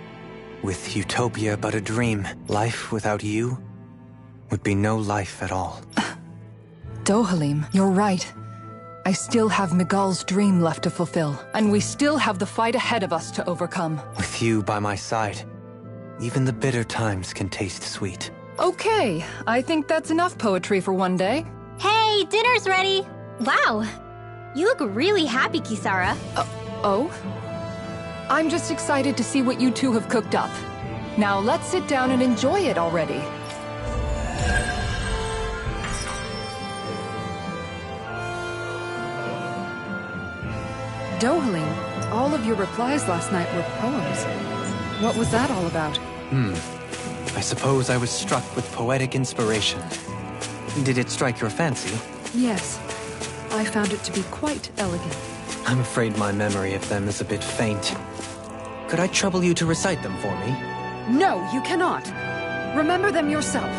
with utopia but a dream, life without you would be no life at all. Dohalim, you're right. I still have Miguel's dream left to fulfill, and we still have the fight ahead of us to overcome. With you by my side, even the bitter times can taste sweet. Okay, I think that's enough poetry for one day. Hey, dinner's ready! Wow, you look really happy, Kisara. Oh? I'm just excited to see what you two have cooked up. Now let's sit down and enjoy it already. Dohalim, all of your replies last night were poems. What was that all about? I suppose I was struck with poetic inspiration. Did it strike your fancy? Yes. I found it to be quite elegant. I'm afraid my memory of them is a bit faint. Could I trouble you to recite them for me? No, you cannot. Remember them yourself.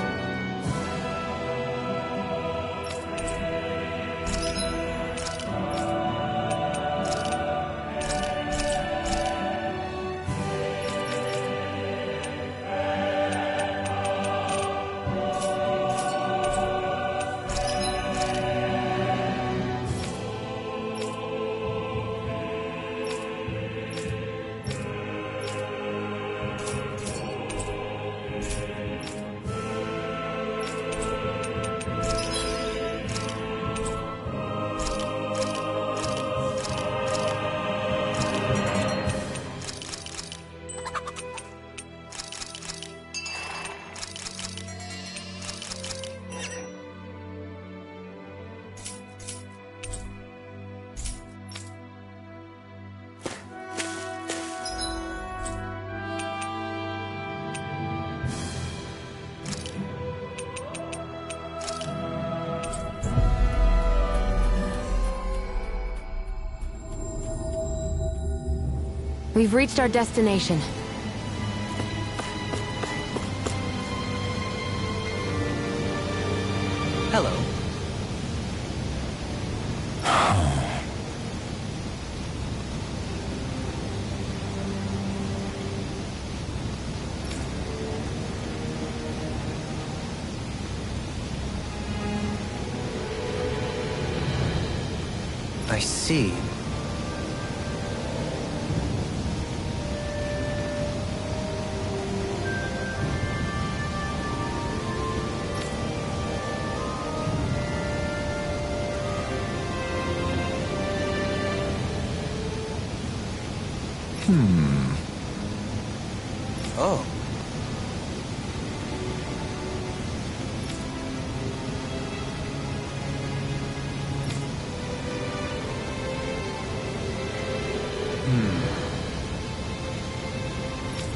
We've reached our destination. Hello. I see. Oh.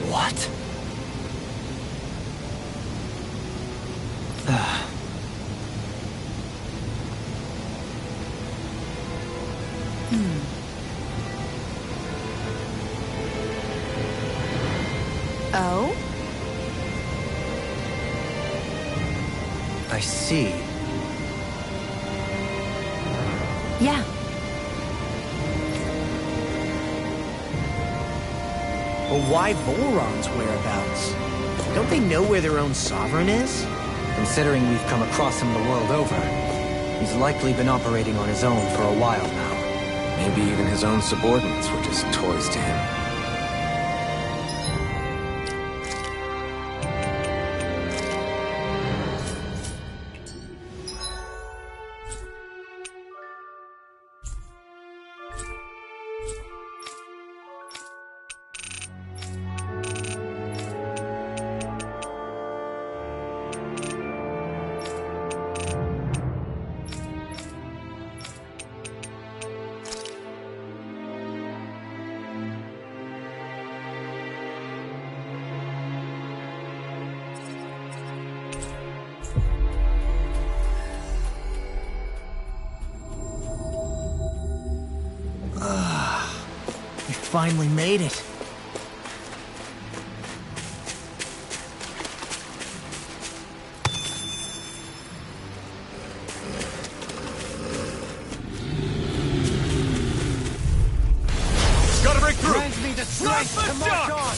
What? Oh? I see. Yeah. But why Volron's whereabouts? Don't they know where their own sovereign is? Considering we've come across him the world over, he's likely been operating on his own for a while now. Maybe even his own subordinates were just toys to him. We finally made it. Gotta break through! Grant me the strength to march on!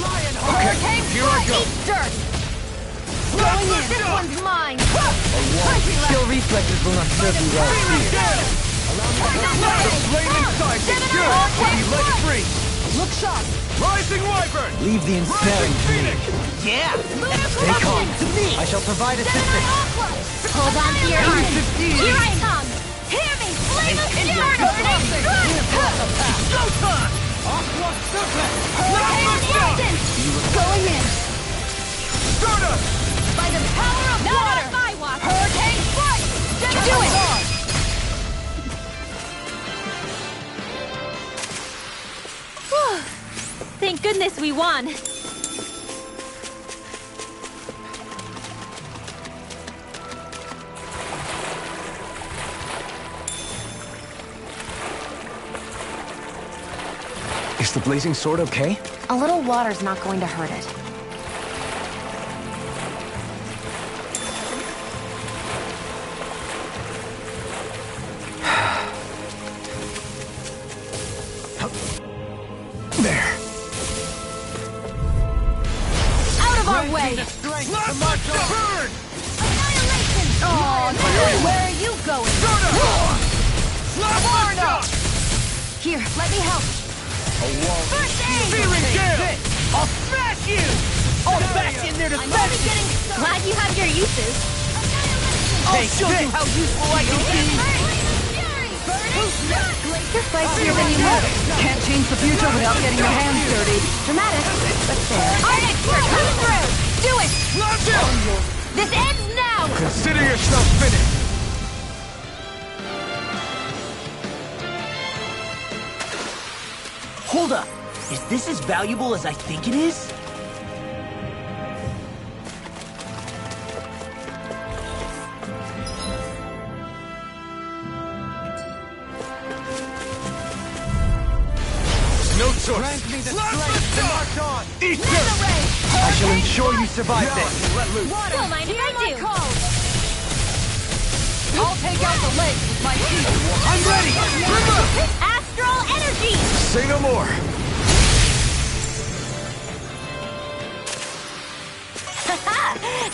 Lionheart! Hurricane here I go! eat dirt! Going in! This one's mine! Skill reflexes will not serve you well here. The flame inside is good! Be let free! Look sharp! Rising Wyvern! Leave the ensnaring to me. Yeah! Stay calm. I shall provide assistance. Hold on to your arms. Here I come. Hear me, flame of fury! Go time! Aqua Suplex! Hurricane going in. Stardust! By the power of water! My walk. Hurricane strike! Do it! Whew. Thank goodness we won. Is the blazing sword okay? A little water's not going to hurt it. There. Out of our way! Burn! Oh, no! Where are you going? Warner! Here, let me help. First aid! Searing gale! I'll smash you! All back in there to I'm finish only it! getting started. Glad you have your uses. I'll show you how useful I can be! Your fight's here than you know. Can't change the future without getting your hands dirty. Dramatic, but fair. Onyx, we're coming through! Do it! Launch out! This ends now! Consider yourself finished! Hold up! Is this as valuable as I think it is? No choice! Grant me the strength to march on! Eat this! I shall ensure you survive this. Let loose! Don't mind if I do. I'll take out the legs with my teeth. I'm ready! Remember! Astral energy! Say no more!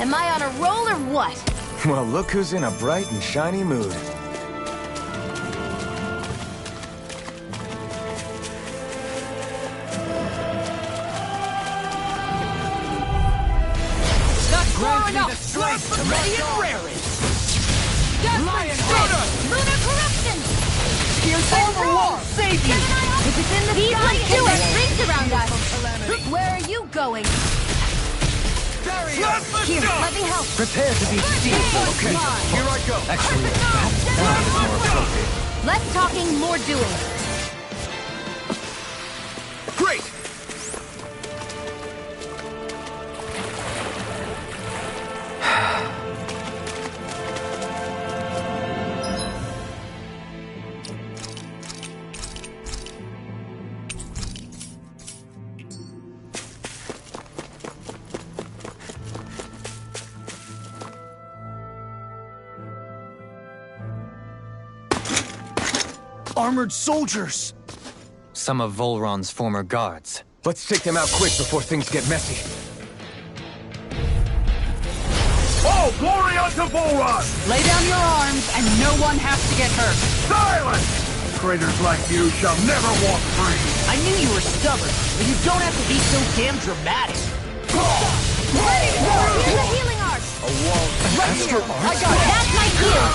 Am I on a roll or what? Well, look who's in a bright and shiny mood. That's far Grant me enough. the strength to Ready march and on! raring! Judgment Lionheart! Spit! Lunar corruption! Here's all the wall! Save you! Gemini If it's in the sky, do it! Rings around us! Where are you going? Here, let me help. Prepare to be seen. Okay, here I go. Actually, that is more appropriate. Less talking, more doing. Great! Armored soldiers! Some of Volron's former guards. Let's take them out quick before things get messy. Oh, glory unto Volron! Lay down your arms, and no one has to get hurt. Silence! Traitors like you shall never walk free! I knew you were stubborn, but you don't have to be so damn dramatic. Ready to go! Here's a healing arc! A wall. Astral I got it! That's my shield!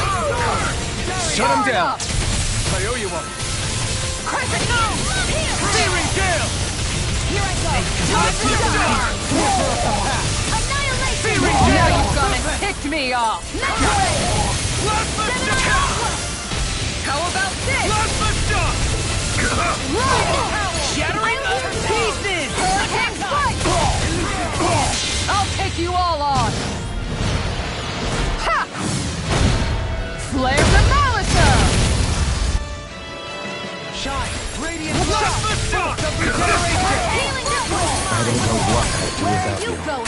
Shut him down! I owe you one. Crescent, no! Here! Searing Gale! Here I go! Time to die! Annihilation! Searing Now Gale! you've gone and picked me off! Plasma Shock! How about this? Plasma Shock! Shattering pieces! Hurricane strike! I'll take you all on! Ha! Flare the Malisa! Shine! Radiant Plasma Shock! Healing I don't know what I'd do Where are without you you. going?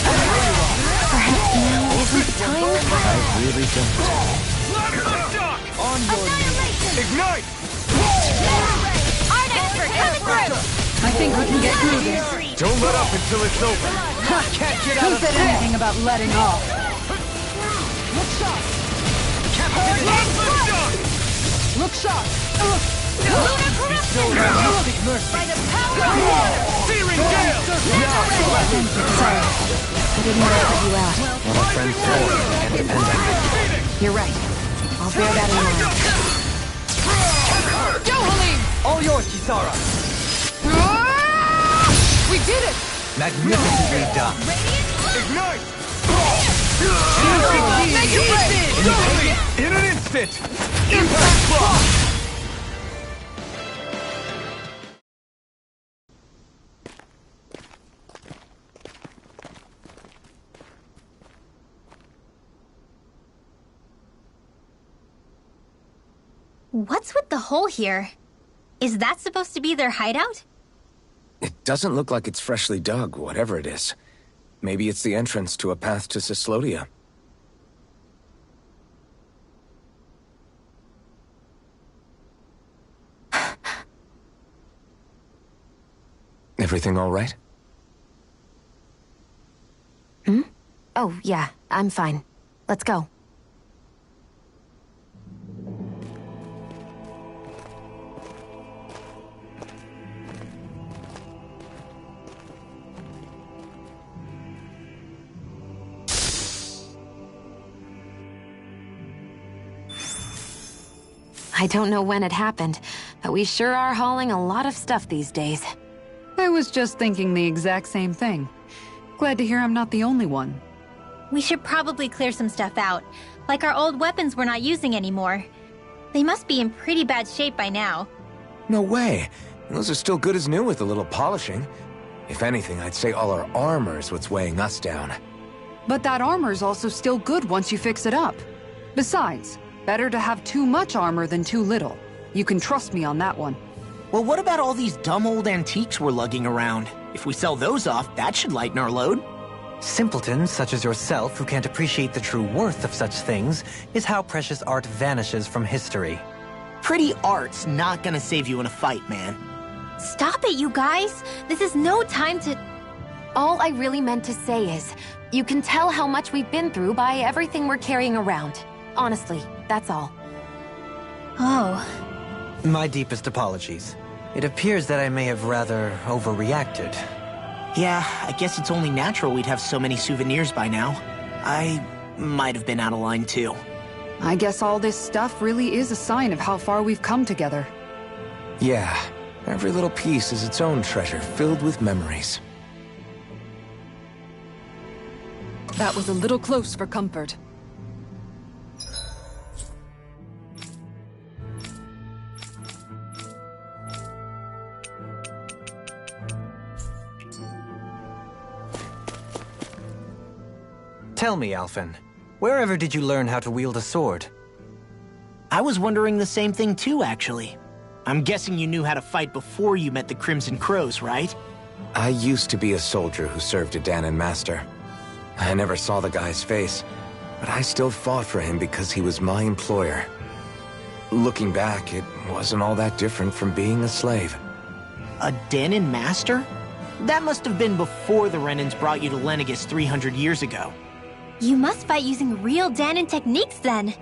Perhaps now isn't the time? I really don't. Plasma Shock! On your Annihilation! Ignite! Art expert coming through! I think we can get through this. Don't let up until it's over. Can't get out. Who said anything about letting off? Look sharp! Plasma Shock! Look sharp! Lunar corruption! By the power of water! Searing Gale! Sorry. I didn't want to cut you out. One of friends told and depend on you. You're right. I'll bear that in mind. Go, Halim! All yours, Kisara. We did it! Magnificently done. Ignite! Make it ready! In an instant! Impact Block! What's with the hole here? Is that supposed to be their hideout? It doesn't look like it's freshly dug, whatever it is. Maybe it's the entrance to a path to Cyslodia. Everything all right? Oh, yeah, I'm fine. Let's go. I don't know when it happened, but we sure are hauling a lot of stuff these days. I was just thinking the exact same thing. Glad to hear I'm not the only one. We should probably clear some stuff out, like our old weapons we're not using anymore. They must be in pretty bad shape by now. No way. Those are still good as new with a little polishing. If anything, I'd say all our armor is what's weighing us down. But that armor's also still good once you fix it up. Besides, better to have too much armor than too little. You can trust me on that one. Well, what about all these dumb old antiques we're lugging around? If we sell those off, that should lighten our load. Simpletons such as yourself who can't appreciate the true worth of such things is how precious art vanishes from history. Pretty art's not gonna save you in a fight, man. Stop it, you guys! This is no time to... All I really meant to say is, you can tell how much we've been through by everything we're carrying around. Honestly, that's all. Oh. My deepest apologies. It appears that I may have rather overreacted. Yeah, I guess it's only natural we'd have so many souvenirs by now. I might have been out of line too. I guess all this stuff really is a sign of how far we've come together. Yeah, Every little piece is its own treasure, filled with memories. That was a little close for comfort. Tell me, Alphen, wherever did you learn how to wield a sword? I was wondering the same thing too, actually. I'm guessing you knew how to fight before you met the Crimson Crows, right? I used to be a soldier who served a Dahnan master. I never saw the guy's face, but I still fought for him because he was my employer. Looking back, it wasn't all that different from being a slave. A Dahnan master? That must have been before the Renans brought you to Lenegis 300 years ago. You must fight using real Dahnan techniques then.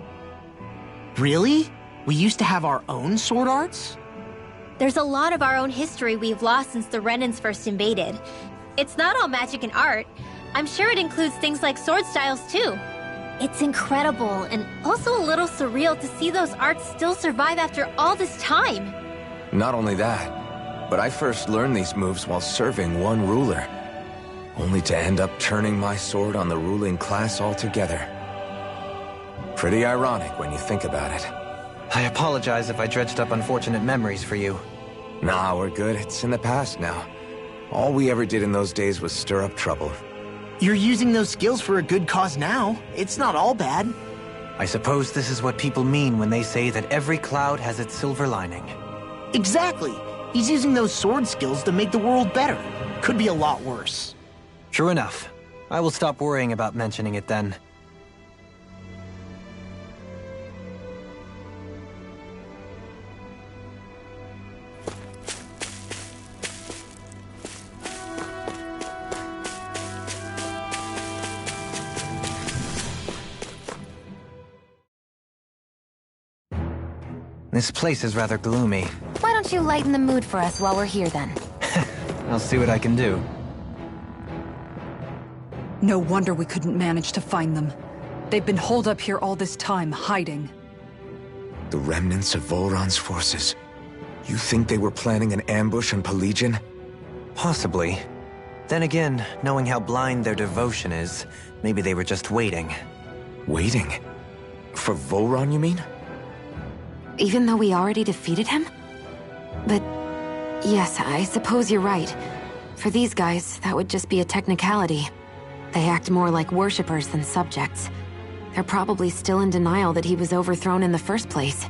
Really? We used to have our own sword arts? There's a lot of our own history we've lost since the Renans first invaded. It's not all magic and art. I'm sure it includes things like sword styles too. It's incredible and also a little surreal to see those arts still survive after all this time. Not only that, but I first learned these moves while serving one ruler, only to end up turning my sword on the ruling class altogether. Pretty ironic when you think about it. I apologize if I dredged up unfortunate memories for you. Nah, we're good. It's in the past now. All we ever did in those days was stir up trouble. You're using those skills for a good cause now. It's not all bad. I suppose this is what people mean when they say that every cloud has its silver lining. Exactly. He's using those sword skills to make the world better. Could be a lot worse. True enough. I will stop worrying about mentioning it then. This place is rather gloomy. Why don't you lighten the mood for us while we're here then? I'll see what I can do. No wonder we couldn't manage to find them. They've been holed up here all this time, hiding. The remnants of Volron's forces. You think they were planning an ambush on Pelegion? Possibly. Then again, knowing how blind their devotion is, maybe they were just waiting. Waiting? For Volron, you mean? Even though we already defeated him? But yes, I suppose you're right. For these guys, that would just be a technicality. They act more like worshippers than subjects. They're probably still in denial that he was overthrown in the first place.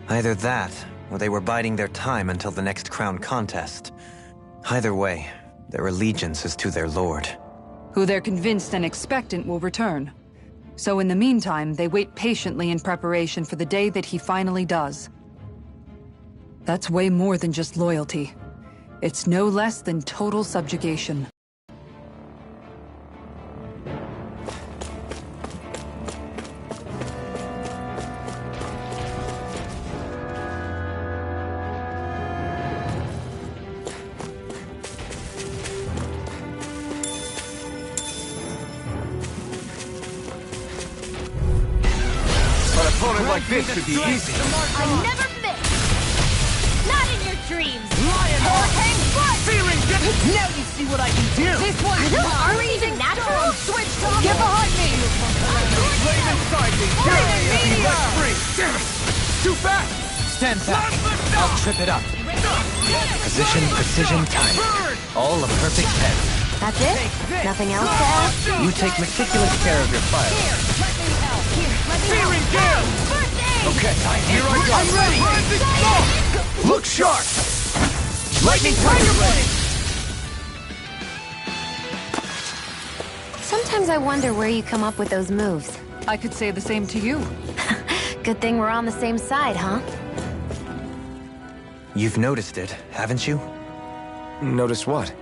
Either that, or they were biding their time until the next crown contest. Either way, their allegiance is to their lord. Who they're convinced and expectant will return. So in the meantime, they wait patiently in preparation for the day that he finally does. That's way more than just loyalty. It's no less than total subjugation. Like this should be easy. I never miss! Not in your dreams! Lion Or hang foot! Fearing death! Now you see what I can do! This one's Are we even natural? Switch top! Get behind me! Flame inside me! Flaming meteor! Let free! Damn it! Too fast! Stand back! I'll trip it up. Position, precision, timing. All a perfect 10. That's it? Nothing else to add? You take meticulous care of your file. Fearing gale! Okay, Here I go! I'm ready! Look sharp! Lightning Tiger Blade! Sometimes I wonder where you come up with those moves. I could say the same to you. Good thing we're on the same side, huh? You've noticed it, haven't you? Notice what?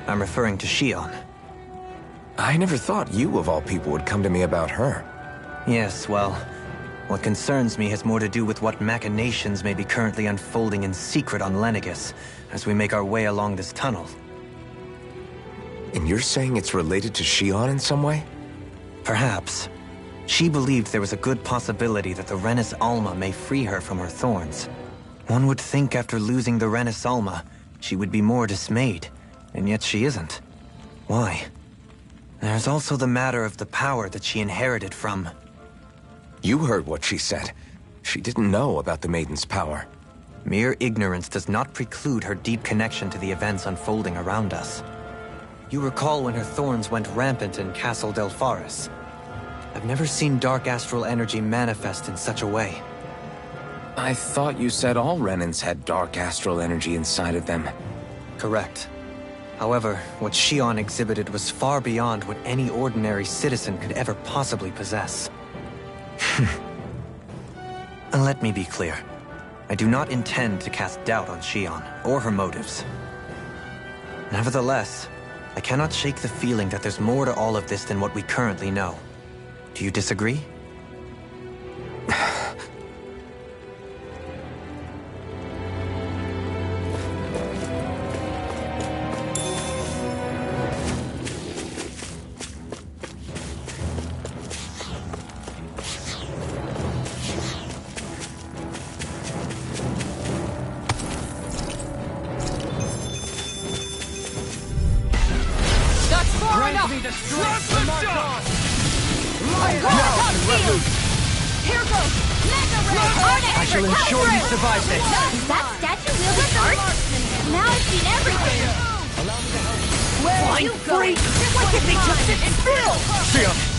I'm referring to Shion. I never thought you, of all people, would come to me about her. Yes, well, what concerns me has more to do with what machinations may be currently unfolding in secret on Lenegis as we make our way along this tunnel. And you're saying it's related to Shion in some way? Perhaps. She believed there was a good possibility that the Renis Alma may free her from her thorns. One would think after losing the Renasalma, she would be more dismayed, and yet she isn't. Why? There's also the matter of the power that she inherited from... You heard what she said. She didn't know about the Maiden's power. Mere ignorance does not preclude her deep connection to the events unfolding around us. You recall when her thorns went rampant in Castle Delpharis. I've never seen dark astral energy manifest in such a way. I thought you said all Renans had dark astral energy inside of them. Correct. However, what Xion exhibited was far beyond what any ordinary citizen could ever possibly possess. And let me be clear. I do not intend to cast doubt on Xion, or her motives. Nevertheless, I cannot shake the feeling that there's more to all of this than what we currently know. Do you disagree?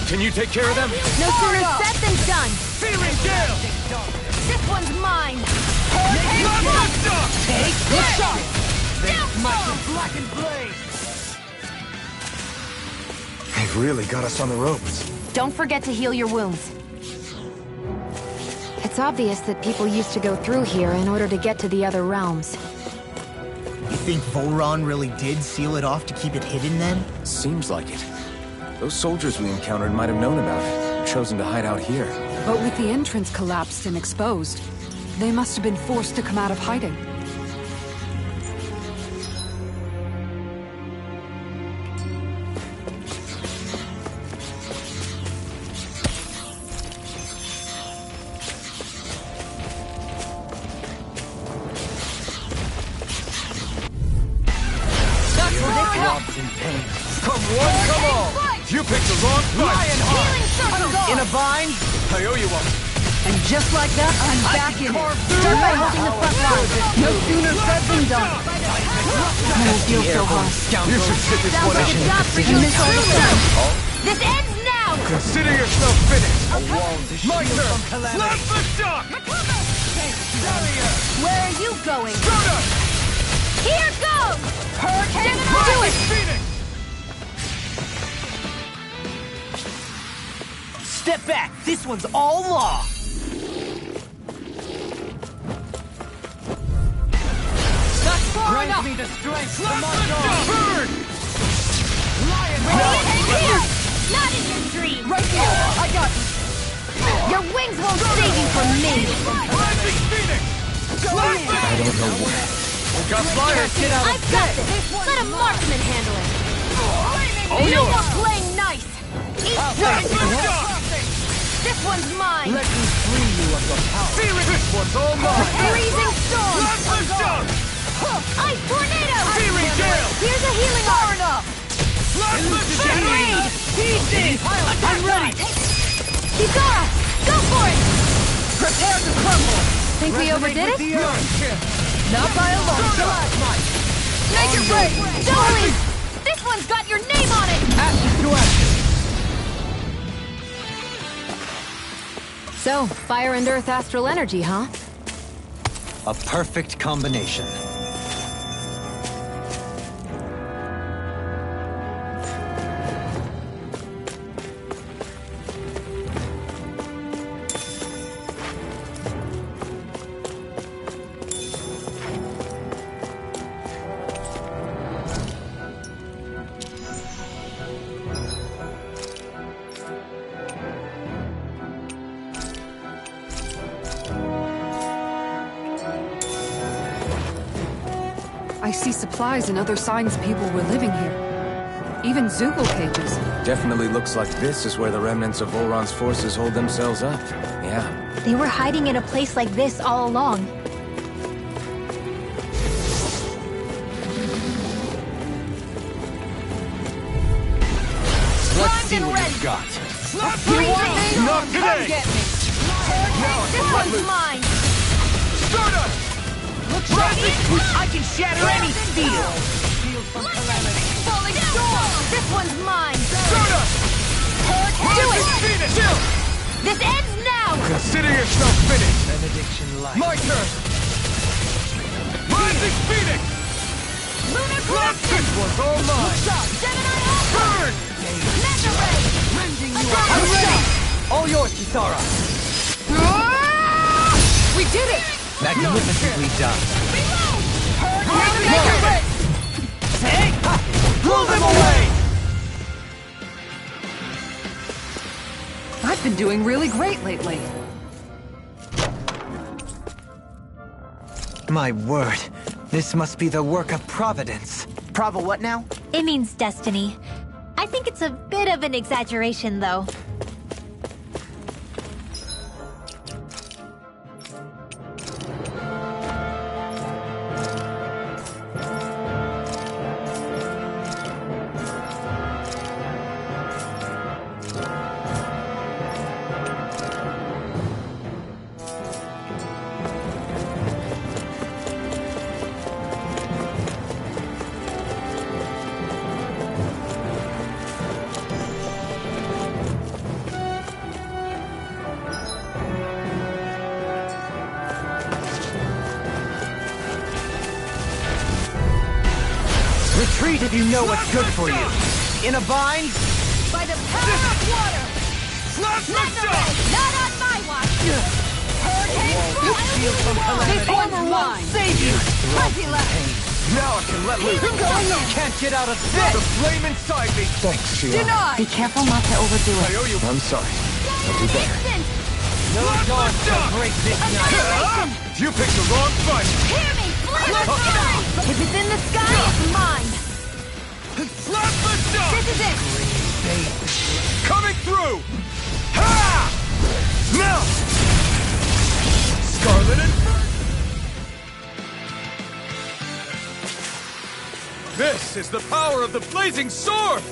Can you take care of them? No sooner said than done! Feeling gale! This one's mine! Take the shot! They might be blackened blade! They've really got us on the ropes. Don't forget to heal your wounds. It's obvious that people used to go through here in order to get to the other realms. You think Vholran really did seal it off to keep it hidden then? Seems like it. Those soldiers we encountered might have known about it, and chosen to hide out here. But with the entrance collapsed and exposed, they must have been forced to come out of hiding. You picked the wrong fight! In a bind, I owe you one. and just like that, I'm back in it. Start by holding the front line. No sooner said than done. I don't feel so hard. You should sit this Sounds one like a out. job for you, truly. This ends now! Consider yourself finished. My turn. Slap the shock! Where are you going? Soda! Here goes! Hurricane Do it! Phoenix! Step back! This one's all law! That's far Grant enough. me the strength to march on! Burn! Lion Here! Not in your dreams! Right here. I got you. Your wings won't save you from me! Rising Phoenix! Slap it! I don't know what. Got flyers! Get out I've got this! Let a marksman handle it! No more playing nice! Eat Slap dirt! the shock! This one's mine! Let me free you of your power! Phoenix! This one's all mine! Freezing storm! Slap the shock! Ice tornado! Fury gale! Here's a healing arm! Slap the shock! I'm ready. Kisara! Go for it! Prepare to crumble. Think we overdid it? Not by a long shot. Make your break! Don't leave! This one's got your name on it! Ashes to ashes. So, fire and earth astral energy, huh? A perfect combination. I see supplies and other signs people were living here. Even Zoogle cages. Definitely looks like this is where the remnants of Vholran's forces hold themselves up. Yeah. They were hiding in a place like this all along. shot. You want me? Not Come today! get me! This one's mine! Stardust! I can shatter any steel! Falling storm! This one's mine! Stardust! Do it! Phoenix! This ends now! Consider yourself finished! Benediction light. My turn! Rising Phoenix! Lunar This corruption! one's all mine! Gemini Alpha! Burn! Mega Ray! I'm ready! All yours, Kisara! We did it! Magnificently done. Mega Ray! Blow them away! I've been doing really great lately. My word, this must be the work of Providence. Prava what now? It means destiny. I think it's a bit of an exaggeration, though. Retreat if you know what's good for you. In a bind? By the power of water! Mega Ray! Not on my watch! This one's mine! Save you! Plenty left! Now I can let loose! Going in! Can't get out of The this! flame inside me! Thanks, Shion. Denied! Be careful not to overdo I it. owe you. I'm sorry. I'll do better. No dawn shall break this night. You picked the wrong fight! Hear me! Flame! If it's in the sky, it's mine! Slap the dust! This is it! Coming through! Ha! Now! Scarlet and... This is the power of the blazing sword!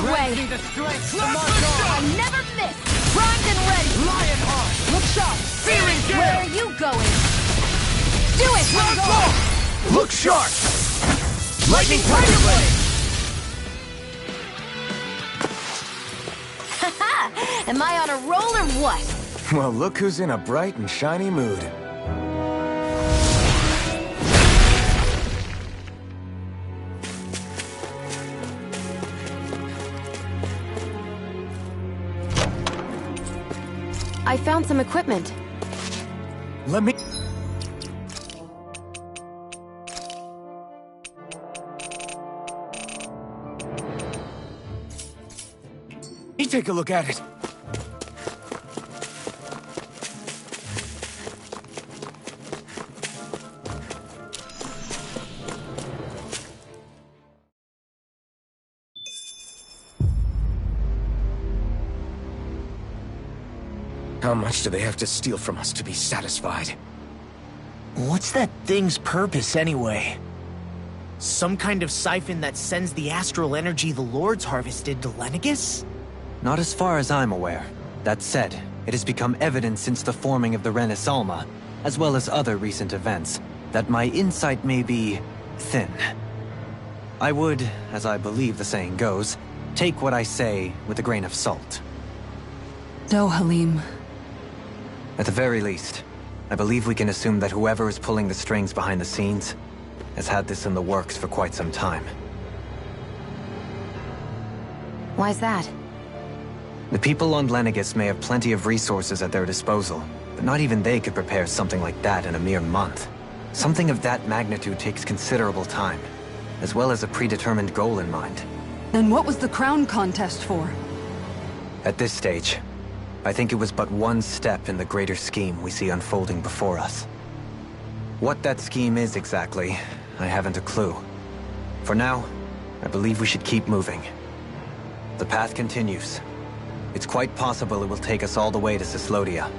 Way. The strength to Slap march the on. dust! I never miss! Primed and ready! Lionheart! Look sharp! Searing Where gale! are you going? Do it! Look sharp! Lightning Tiger Blade! Am I on a roll or what? Well, look who's in a bright and shiny mood. I found some equipment. Let me... take a look at it. How much do they have to steal from us to be satisfied? What's that thing's purpose, anyway? Some kind of siphon that sends the astral energy the Lords harvested to Lenegis? Not as far as I'm aware. That said, it has become evident since the forming of the Renaissance, as well as other recent events, that my insight may be thin. I would, as I believe the saying goes, take what I say with a grain of salt. No, Halim. At the very least, I believe we can assume that whoever is pulling the strings behind the scenes has had this in the works for quite some time. Why's that? The people on Lenegis may have plenty of resources at their disposal, but not even they could prepare something like that in a mere month. Something of that magnitude takes considerable time, as well as a predetermined goal in mind. Then what was the crown contest for? At this stage, I think it was but one step in the greater scheme we see unfolding before us. What that scheme is exactly, I haven't a clue. For now, I believe we should keep moving. The path continues. It's quite possible it will take us all the way to Cyslodia.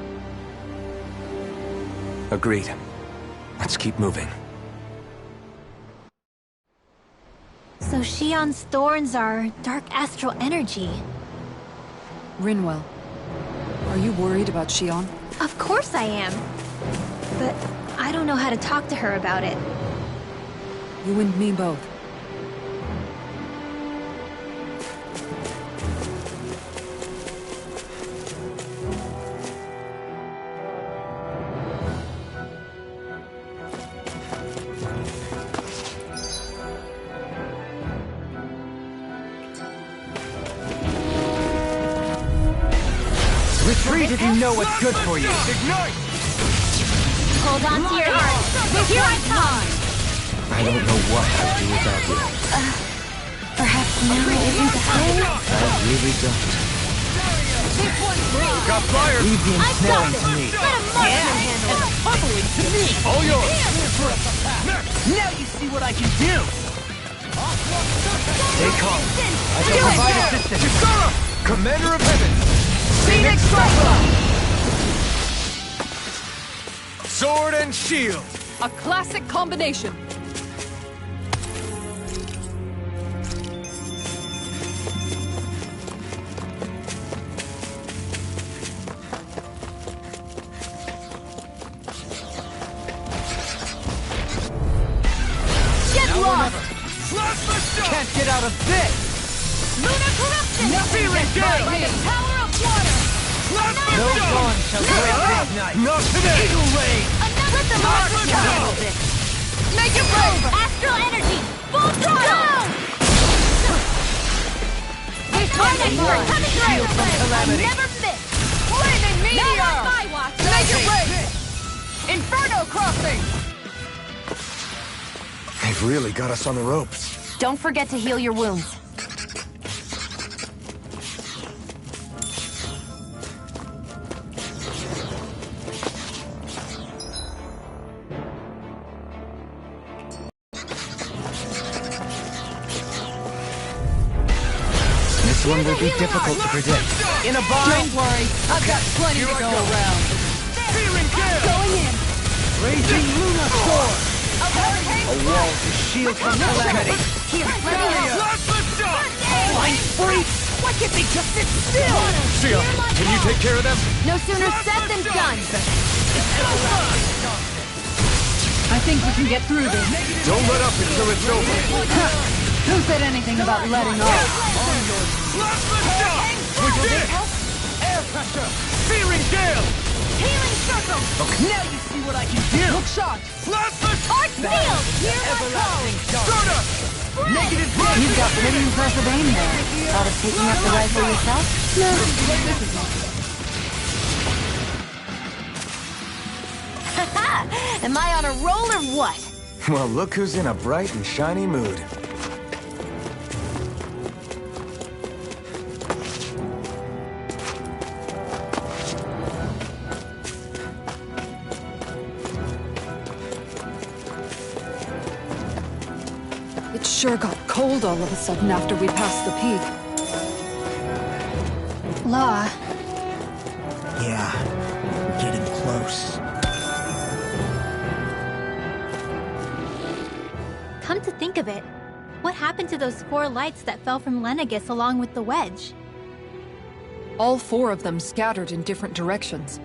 Agreed. Let's keep moving. So Shion's thorns are dark astral energy. Rinwell, are you worried about Shion? Of course I am. But I don't know how to talk to her about it. You and me both. Retreat if you know what's good for you. Ignite! Hold on to your heart. Here I come! I don't know what I'd do without you. Perhaps now isn't the time? I really don't. Got fire! Leave the ensnaring to me. Let a marksman handle it! Pummeling to me! All yours! Now you see what I can do! Stay calm. I shall provide assistance. Kisara! Commander of Heaven! Phoenix Striker! Sword and shield! A classic combination. Get lost! Blast the shot! Can't get out of this! Lunar Corruption! Nothing Fear can it do! by the power of water! Blast the No shot! dawn shall break this night. Not today! Eagle Ray! Let the marksman handle this! Make it brave! Astral energy! Full throttle! This one is One. coming through! I never miss! Flaming meteor! Now on my watch! Make it brave! Inferno crossing! They've really got us on the ropes. Don't forget to heal your wounds. This one will be difficult to predict. In a bind? Don't worry, I've got plenty to go around. Fearing gale! Going in! Raging Luna Sword! A hurricane A wall to shield from calamity! Here, let me help! Blast the shot! Blind freaks! Why can't they just sit still? Shield, can you take care of them? No sooner said than done! I think we can get through this. Don't let up until it's over. Who said anything about letting off? Blast the shot! We did it! Air pressure! Fearing gale! Healing circle! Now you see what I can do! Look sharp! Blast the Art sealed! Here I Everlasting dark! Soda! Negative You've got pretty impressive aim there. Thought of picking up the rifle yourself? No, this is not. Am I on a roll or what? Well, look who's in a bright and shiny mood. It sure got cold all of a sudden after we passed the peak. Law, Yeah, we're getting close. come to think of it, what happened to those 4 lights that fell from Lenegis along with the wedge? All 4 of them scattered in different directions.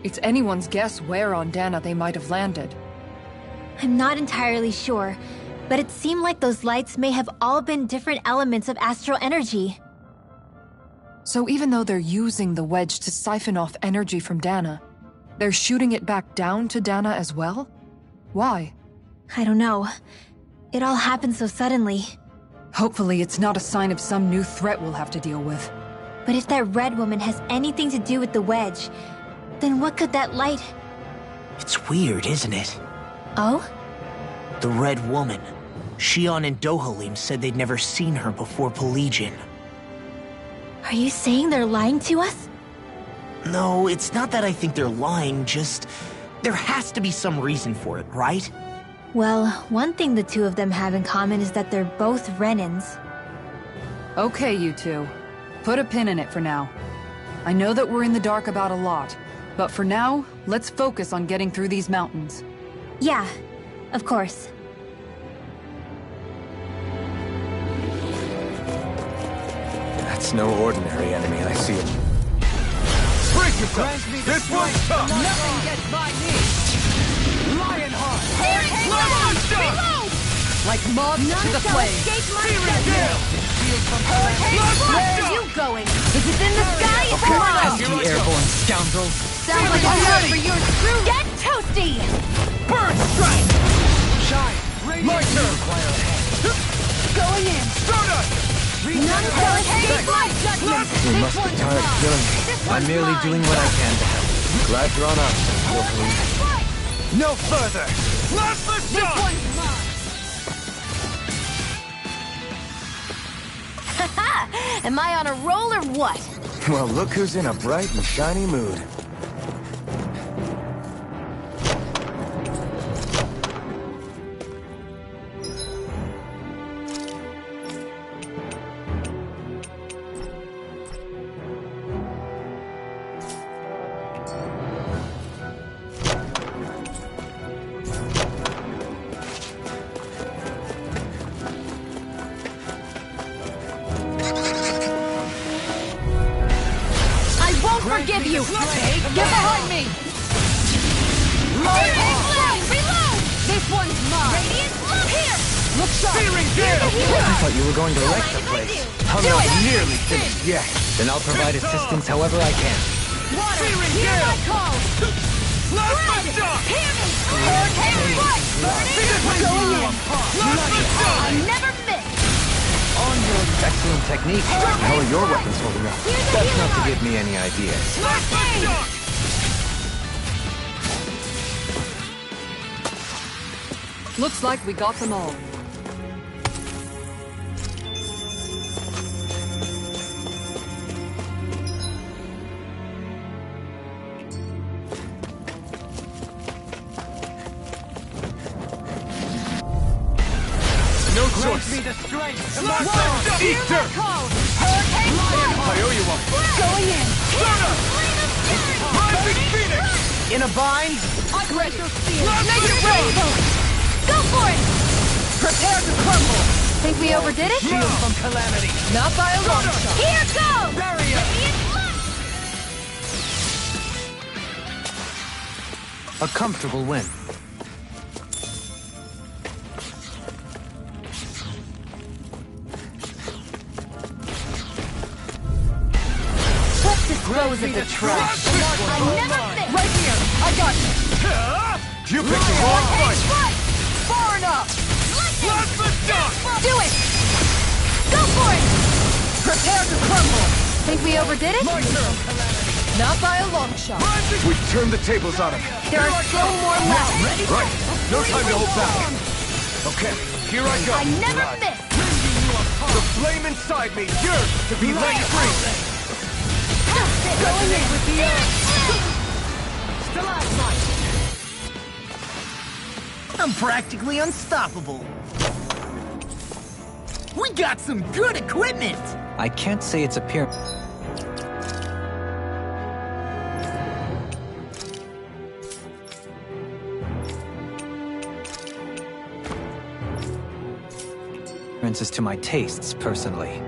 It's anyone's guess where on Dana they might have landed. I'm not entirely sure, but it seemed like those lights may have all been different elements of astral energy. So even though they're using the wedge to siphon off energy from Dana, they're shooting it back down to Dana as well? Why? I don't know. It all happened so suddenly. Hopefully it's not a sign of some new threat we'll have to deal with. But if that red woman has anything to do with the wedge, then what could that light... It's weird, isn't it? Oh? The Red Woman. Shion and Dohalim said they'd never seen her before Pelegion. Are you saying they're lying to us? No, it's not that I think they're lying, just... there has to be some reason for it, right? Well, one thing the two of them have in common is that they're both Renans. Okay, you two. Put a pin in it for now. I know that we're in the dark about a lot, but for now, let's focus on getting through these mountains. Yeah, of course. That's no ordinary enemy, I see it. Brace yourself! This one's tough! Nothing gets by me! Lionheart! Reload! Like moths to the flames! Searing Gale! Where are you going? Is it in the sky? Okay, Or now not? here I go. Airborne scoundrels! Sounds like a job for your screw. Get toasty! Bird strike! Shine! My turn! Going in. Stardust! None shall escape my judgment. You This must be one's tired of mine. killing me. This I'm one's merely mine. doing what I can to help. Glad you're on us, Dohalim. No further! Last the This shot! one's mine. Am I on a roll or what? Well, look who's in a bright and shiny mood. I won't forgive you. Get behind me. Reload. This one's mine. Radiant, look here. Look sharp. Searing Gale! I thought you were going to wreck the place. I'm not nearly finished yet. Then I'll provide assistance however I can. Water, Searing hear Gale! my call. Last Red, the shot! hear me. Hurricane strike. Going in. Last the shot! I never miss. Excellent technique. How are your weapons holding up? That's not to give me any ideas. Last the shot! Looks like we got them all. No choice! Me the strength! Last the shot! Eat dirt! Hurricane strike. I owe you one! Going in. Stardust! Rising Phoenix! In a bind? Glacial spear. Make it rainbow. Go for it. Prepare to crumble! Think we overdid it? Shield from calamity! Not by a long shot! Here goes. Barrier! Radiant light. A comfortable win. Let's dispose of the trash. I never miss. Right here! I got you! You picked the wrong fight! Strike. Far enough! Last the shot! Do it. Go for it. Prepare to crumble! Think we overdid it? My turn! Not by a long shot! Rising! We've turned the tables on him. There are still more left. Right. No time to hold back. Okay, here I go. I never miss. The flame inside me yearns to be let free! Going in with the I'm practically unstoppable. We got some good equipment! I can't say it's appearance is to my tastes, personally.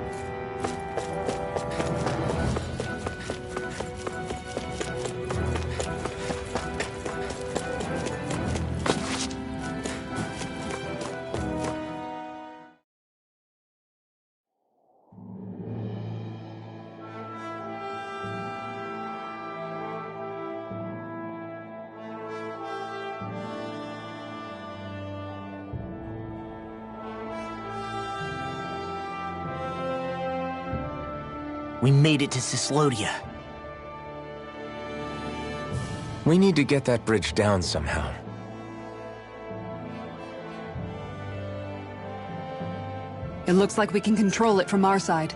We made it to Cyslodia. We need to get that bridge down somehow. It looks like we can control it from our side.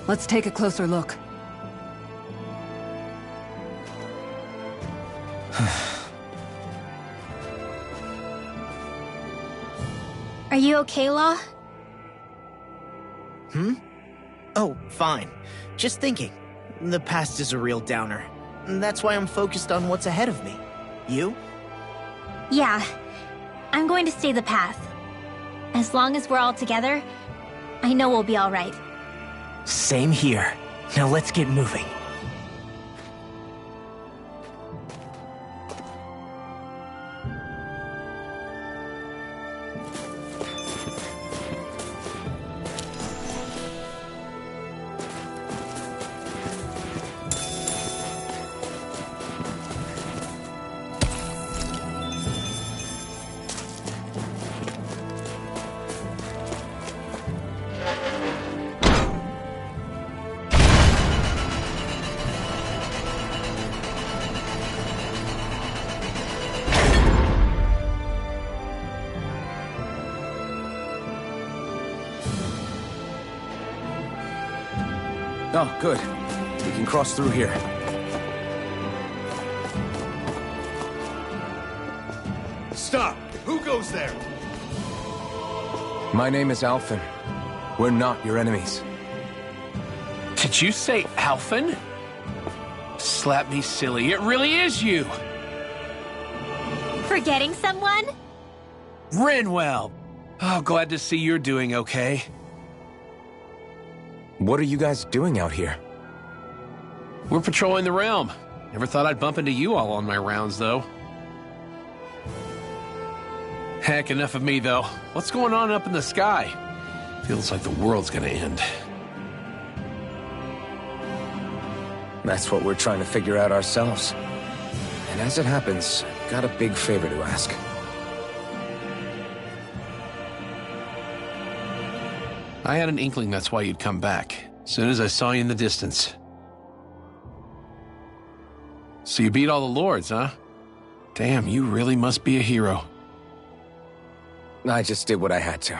Let's take a closer look. Are you okay, Law? Oh, fine. Just thinking. The past is a real downer. That's why I'm focused on what's ahead of me. You? Yeah. I'm going to stay the path. As long as we're all together, I know we'll be all right. Same here. Now let's get moving. Oh, good. We can cross through here. Stop! Who goes there? My name is Alphen. We're not your enemies. Did you say Alphen? Slap me silly, it really is you! Forgetting someone? Rinwell! Oh, glad to see you're doing okay. What are you guys doing out here? We're patrolling the realm. Never thought I'd bump into you all on my rounds, though. Heck, enough of me, though. What's going on up in the sky? Feels like the world's gonna end. That's what we're trying to figure out ourselves. And as it happens, got a big favor to ask. I had an inkling that's why you'd come back, as soon as I saw you in the distance. So you beat all the lords, huh? Damn, you really must be a hero. I just did what I had to.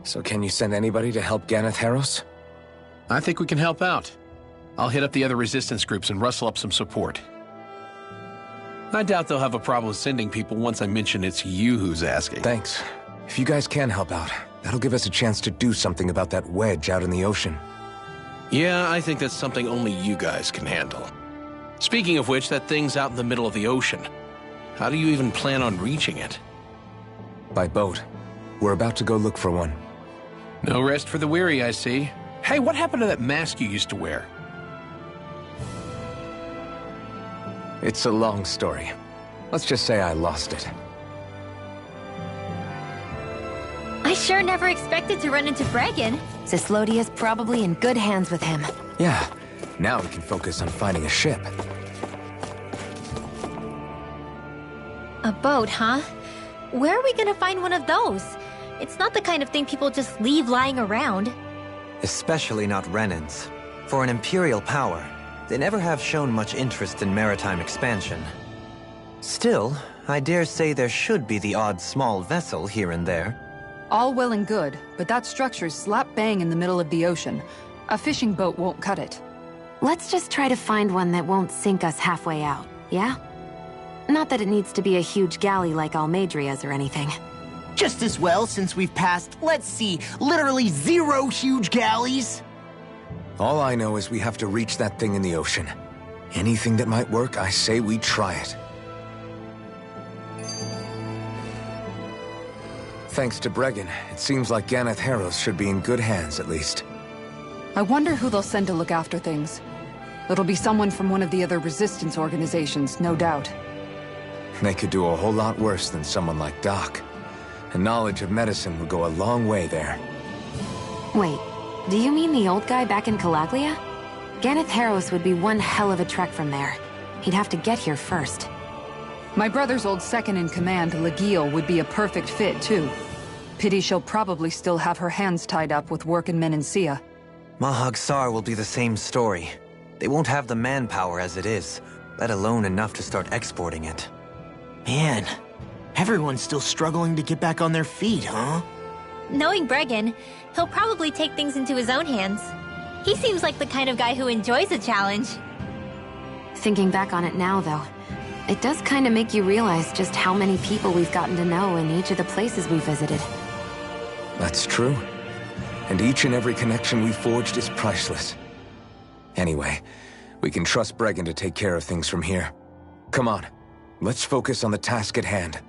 So can you send anybody to help Ganeth Heros? I think we can help out. I'll hit up the other resistance groups and rustle up some support. I doubt they'll have a problem sending people once I mention it's you who's asking. Thanks. If you guys can help out, that'll give us a chance to do something about that wedge out in the ocean. Yeah, I think that's something only you guys can handle. Speaking of which, that thing's out in the middle of the ocean. How do you even plan on reaching it? By boat. We're about to go look for one. No rest for the weary, I see. Hey, what happened to that mask you used to wear? It's a long story. Let's just say I lost it. I sure never expected to run into Bregan. Cyslodia's probably in good hands with him. Yeah. Now we can focus on finding a ship. A boat, huh? Where are we gonna find one of those? It's not the kind of thing people just leave lying around. Especially not Renans. For an Imperial power, they never have shown much interest in maritime expansion. Still, I dare say there should be the odd small vessel here and there. All well and good, but that structure's slap bang in the middle of the ocean. A fishing boat won't cut it. Let's just try to find one that won't sink us halfway out, yeah? Not that it needs to be a huge galley like Almeidria's or anything. Just as well, since we've passed, let's see, literally 0 huge galleys. All I know is we have to reach that thing in the ocean. Anything that might work, I say we try it. Thanks to Bregan, it seems like Ganeth Heros should be in good hands, at least. I wonder who they'll send to look after things. It'll be someone from one of the other resistance organizations, no doubt. They could do a whole lot worse than someone like Doc. A knowledge of medicine would go a long way there. Wait, do you mean the old guy back in Calaglia? Ganeth Heros would be one hell of a trek from there. He'd have to get here first. My brother's old second-in-command, Legiel, would be a perfect fit, too. Pity she'll probably still have her hands tied up with work in Menancia. Mahag Saar will be the same story. They won't have the manpower as it is, let alone enough to start exporting it. Man, everyone's still struggling to get back on their feet, huh? Knowing Bregan, he'll probably take things into his own hands. He seems like the kind of guy who enjoys a challenge. Thinking back on it now, though, it does kind of make you realize just how many people we've gotten to know in each of the places we visited. That's true. And each and every connection we forged is priceless. Anyway, we can trust Bregan to take care of things from here. Come on, let's focus on the task at hand.